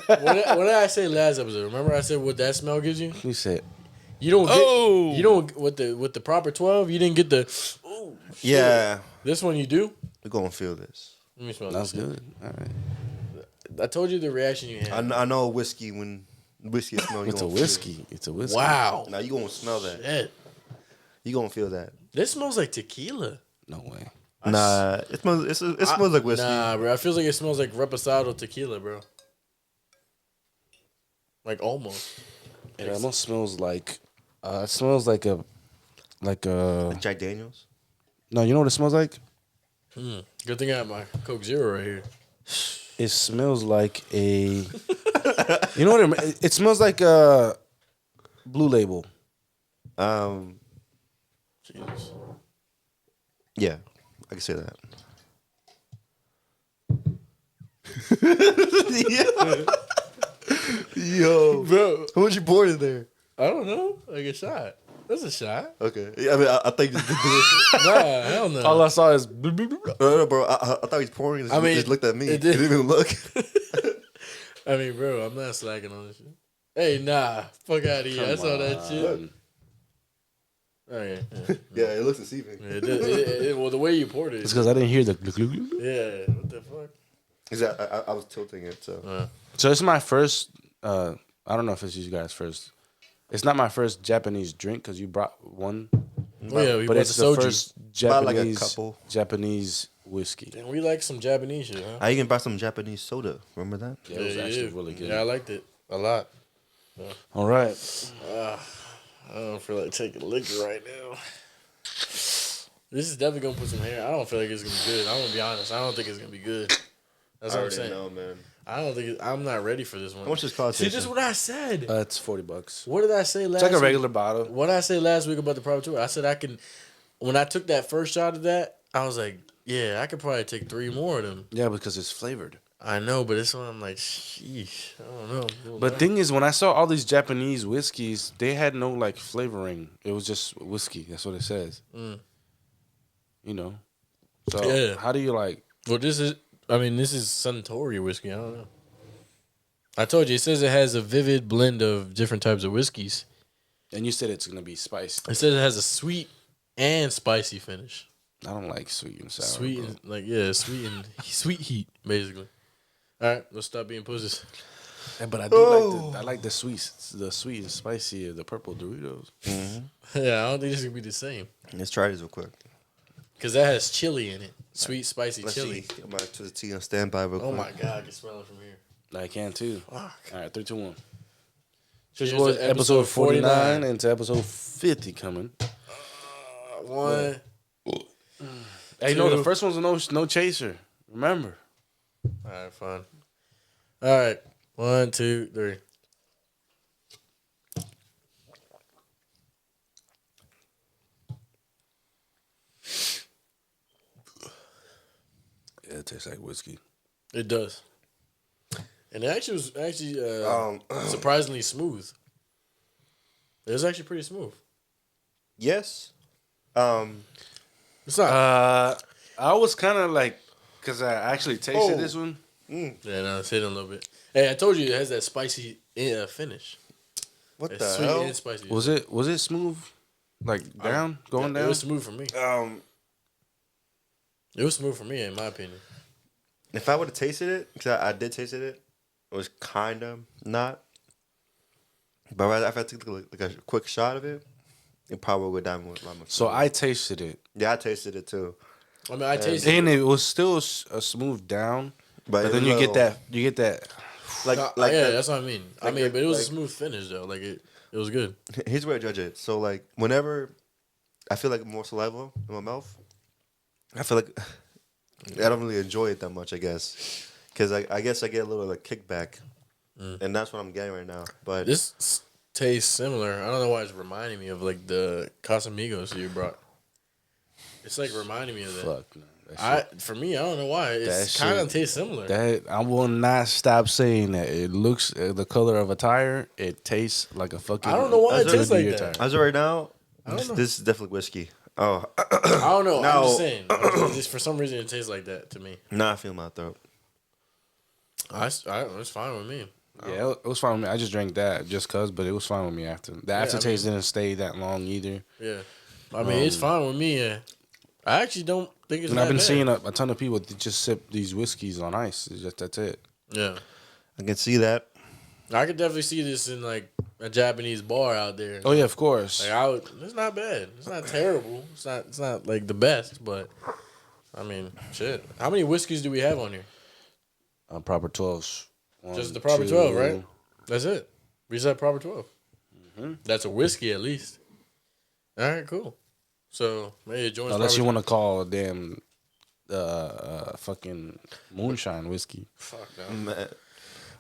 did I say last episode? Remember I said what that smell gives you? You said You don't get. You don't with the proper 12. You didn't get the. Ooh, shit. Yeah. This one you do. We're gonna feel this. Let me smell. that's this. good. All right. I told you the reaction you had. I know whiskey when whiskey smells. It's a whiskey. It's a whiskey. Wow. Now you gonna smell that. Shit. You gonna feel that. This smells like tequila. No way. Nah, it smells. It smells like whiskey. Nah, bro. I feel like it smells like reposado tequila, bro. Like almost. It almost smells like. It smells like a. Like Jack Daniels. No, you know what it smells like? Good thing I have my Coke Zero right here. It smells like a. You know what? It smells like a Blue Label. Jesus. Yeah, I can say that. Yo, Bro, how much you poured in there? I don't know. Like a shot. That's a shot. Okay, yeah, I mean, I think this. Nah, hell no. All I saw is. No, bro, I thought he was pouring. I mean, just looked at me. it He did. didn't even look. I mean, bro, I'm not slacking on this shit. Hey, nah. Fuck out of here. I saw that shit. Okay. Yeah, it looks deceiving. Yeah, well, the way you poured it. It's because I didn't hear the. glug, glug, glug. Yeah. What the fuck? I was tilting it, so. So it's my first. I don't know if it's you guys first. It's not my first Japanese drink because you brought one. Oh, yeah, we But bought it's the the soju. first Bought like a Japanese couple. Japanese whiskey. And we like some Japanese shit, huh? I even bought some Japanese soda. Remember that? Yeah, it was actually really good. Yeah, I liked it a lot. All right. I don't feel like taking liquor right now. This is definitely gonna put some hair. I don't feel like it's gonna be good. I'm gonna be honest. I don't think it's gonna be good. That's what I'm saying. know, man. I don't think I'm not ready for this one. How much does it cost? See, just what I said. It's $40. What did I say last? It's like a week? regular bottle. What did I say last week about the Proper Tour? I said I can. When I took that first shot of that, I was like, yeah, I could probably take 3 more of them. Yeah, because it's flavored. I know, but this one I'm like, sheesh. I don't know. But thing is, when I saw all these Japanese whiskeys, they had no like flavoring. It was just whiskey. That's what it says. You know. So Yeah. how do you like? Well, this is Suntory whiskey. I don't know. I told you, it says it has a vivid blend of different types of whiskeys. And you said it's gonna be spicy. It says it has a sweet and spicy finish. I don't like sweet and sour. Sweet bro. and sweet heat, basically. All right, let's stop being pussies. Yeah, but I do like the sweet and spicy of the purple Doritos. Yeah, I don't think this is gonna be the same Let's try this real quick. because that has chili in it. Sweet, spicy Let's chili. see. I'm about to the tea on standby real quick. Oh my god, I can smell it from here. I can too. Fuck. All right, 3, 2, 1. Cheers Cheers, boys. to Episode 49 49 into episode 50 coming. One. Hey, no, the Two. first one's no chaser. Remember. All right, fine. All right. 1, 2, 3. Yeah, it tastes like whiskey. It does. And it actually was surprisingly smooth. It was actually pretty smooth. Yes. It's not. I was kind of like, because I actually tasted this one. Yeah, no, it's hitting a little bit. Hey, I told you it has that spicy finish. What It's the sweet hell? and spicy. Was it smooth? Like down? Going down? It was smooth for me. It was smooth for me, in my opinion. If I would have tasted it, because I did taste it was kind of not. But right after I took like a quick shot of it, it probably would go down with my. So I tasted it. Yeah, I tasted it too. I mean, I tasted And it was still a smooth down. But it then was you a get little- that. like yeah, that- that's what I mean. like but it was a like- smooth finish though. Like it was good. Here's where I judge it. So like whenever I feel like more saliva in my mouth, I feel like I don't really enjoy it that much. I guess because I guess I get a little like kickback, and that's what I'm getting right now. But This tastes similar. I don't know why it's reminding me of like the Casamigos you brought. It's like reminding me of that. Fuck. No, that shit. For me, I don't know why. That It's kind of shit- tastes similar. That I will not stop saying that. It looks the color of a tire. It tastes like a fucking. I don't know why it tastes like beer that. tire. as of right now, don't know. this is definitely whiskey. Oh, I don't know. I'm No. just saying. Just for some reason, it tastes like that to me. now I feel my throat. It's fine with me. Yeah, it was fine with me. I just drank that just cause, but it was fine with me after. The aftertaste didn't stay that long either. Yeah, I mean it's fine with me. Yeah, I actually don't think it's. And that I've been bad. seeing a ton of people that just sip these whiskeys on ice. It's just that's it. Yeah, I can see that. I could definitely see this in like a Japanese bar out there. Oh yeah, of course. Like it's not bad. It's not terrible. It's not like the best, but I mean, shit. How many whiskeys do we have on here? Proper 12s. Just the proper 12, right? That's it. We said proper 12. That's a whiskey at least. All right, cool. So maybe it joins. Unless you proper want to call a damn fucking moonshine whiskey. Fuck no. Man.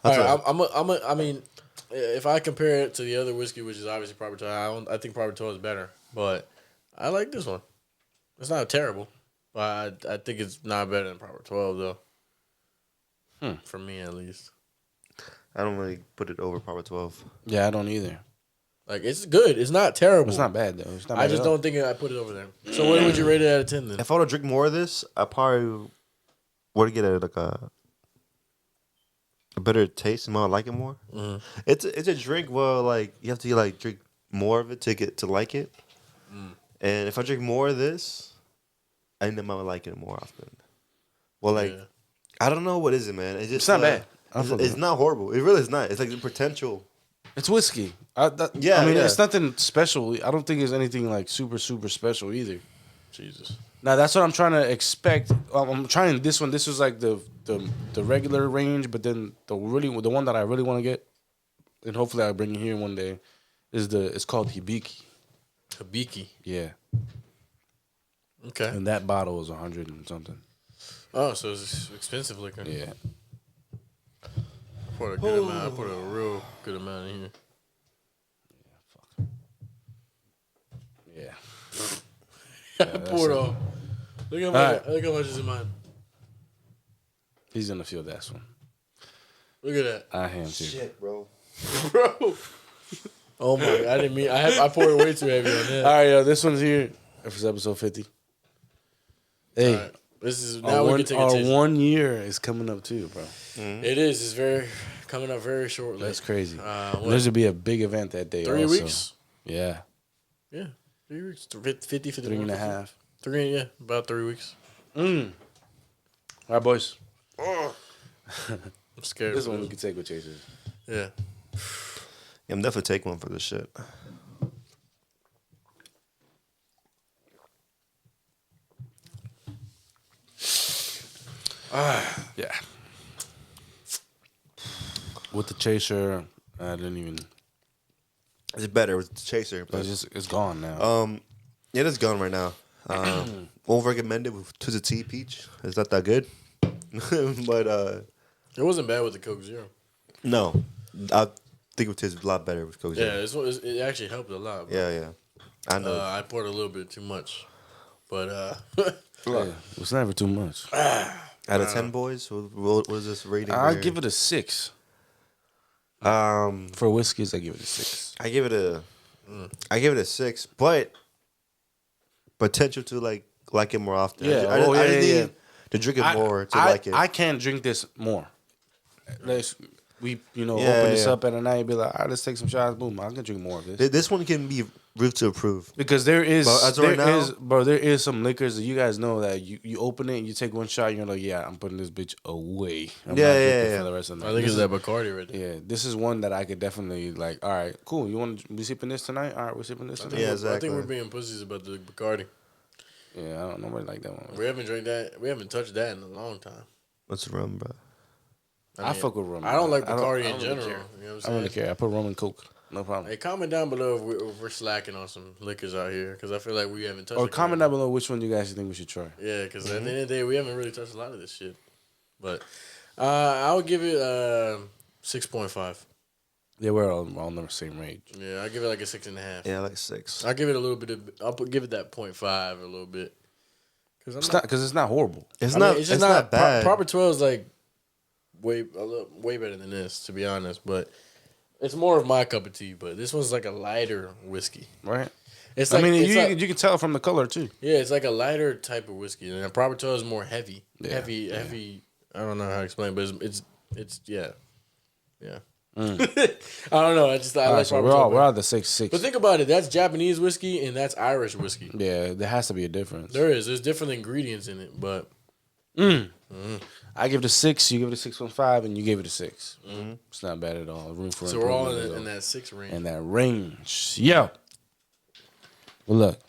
All right, I mean, if I compare it to the other whiskey, which is obviously proper 12, I think proper 12 is better. But I like this one. It's not terrible, but I think it's not better than proper 12 though. For me at least. I don't really put it over Proper 12. Yeah, I don't either. Like it's good. It's not terrible. It's not bad though. It's not I bad just at all. don't think I put it over there. So what would you rate it out of 10 then? If I were to drink more of this, I probably would get like a better taste. And I like it more. It's a drink where like you have to like drink more of it to get to like it. And if I drink more of this, I think I might like it more often. Well, like Yeah. I don't know what is it, man. It's just It's not bad. It's not horrible. It really is not. It's like the potential. It's whiskey. Yeah, I mean, yeah. it's nothing special. I don't think it's anything like super special either. Jesus. Now that's what I'm trying to expect. I'm trying this one. This was like the regular range, but then the one that I really want to get, and hopefully I'll bring it here one day, it's called Hibiki. Hibiki. Yeah, Okay. and that bottle is 100 and something. Oh, so it's expensive liquor. Yeah, Put a good amount. I put a real good amount in here. yeah. Pour it off. Look how much. Look how much is in mine. He's gonna feel that one. Look at that, I am too. Shit, bro. bro. Oh my! I didn't mean. I poured it way too heavy on that. All right, yo, this one's here for episode 50. Hey, All right. This is now we can take a taste. 1 year is coming up too, bro. It is. It's very coming up very shortly. That's crazy. What, There's gonna be a big event that day. 3 also. weeks. Yeah, Yeah, 3 weeks. 50, 51, 3 and a half. 3, yeah, about 3 weeks. All right, boys. I'm scared. This of one we this. can take with chasers. Yeah. Yeah, I'm definitely taking one for this shit. Yeah. With the chaser, I didn't even. It's better with the chaser, but It's gone now. Yeah, it's gone right now. Won't recommend it with Twisted Tea Peach. It's not that good, but it wasn't bad with the Coke Zero. no, I think it tastes a lot better with Coke Zero. Yeah, it actually helped a lot. Bro. Yeah. I know. I poured a little bit too much, but It's never too much. Out of 10 boys, what is this rating? I give it a 6. For whiskeys, I give it a 6. I give it a 6, but potential to like it more often. Yeah, I just need to drink it more to like it. I can drink this more. We open this up at a night and be like, all right, let's take some shots. Boom, I can drink more of this. This one can be root to approve Because there is there some liquors that you guys know that you open it and you take one shot and you're like, yeah, I'm putting this bitch away. I'm not drinking for the rest of the night. I think it's that Bacardi right there. Yeah, this is one that I could definitely like. All right, cool. You want to be sipping this tonight? All right, we're sipping this tonight. Yeah, exactly. I think we're being pussies about the Bacardi. Yeah, I don't nobody like that one. We haven't drank that. We haven't touched that in a long time. What's rum, bro? I fuck with rum. I don't like Bacardi I in don't general. really care. You know what I'm I saying? don't really care. I put rum and Coke. No problem. Hey, comment down below if we're slacking on some liquors out here because I feel like we haven't touched. Or comment down below which one you guys think we should try. Yeah, because at the end of the day, we haven't really touched a lot of this shit. But I would give it 6.5. Yeah, we're all on the same range. Yeah, I give it like a 6.5. Yeah, like 6. I give it a little bit of. Give it that 0.5 a little bit. Because it's not horrible. It's just not bad. Proper 12 is like way better than this, to be honest. But it's more of my cup of tea. But this one's like a lighter whiskey, Right? It's like, you can tell from the color too. Yeah, it's like a lighter type of whiskey, and a Proper 12 is more heavy. Yeah, Heavy. I don't know how to explain, but it's yeah. I don't know. I like so Proper we're 12. all the 6. But think about it. That's Japanese whiskey and that's Irish whiskey. Yeah, there has to be a difference. There's different ingredients in it, but I give it a 6. You give it a 6.5, and you gave it a 6. It's not bad at all. Room for so we're all improvement in that 6 range. in that range. Yo. Well, look.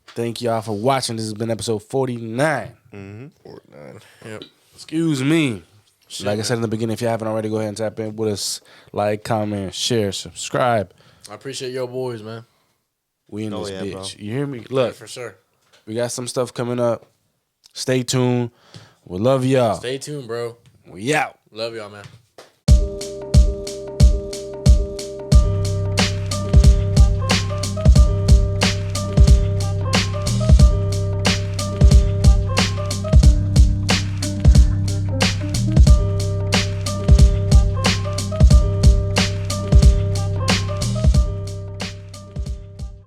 Thank y'all for watching. This has been episode 49. 49. Yep. Excuse me. Shit, like man. I said in the beginning, if you haven't already, go ahead and tap in with us. Like, comment, share, subscribe. I appreciate your boys, man. We in this bitch. bro. You hear me? Yeah, Look, for sure. we got some stuff coming up. Stay tuned. We love y'all. Stay tuned, bro. We out. Love y'all, man.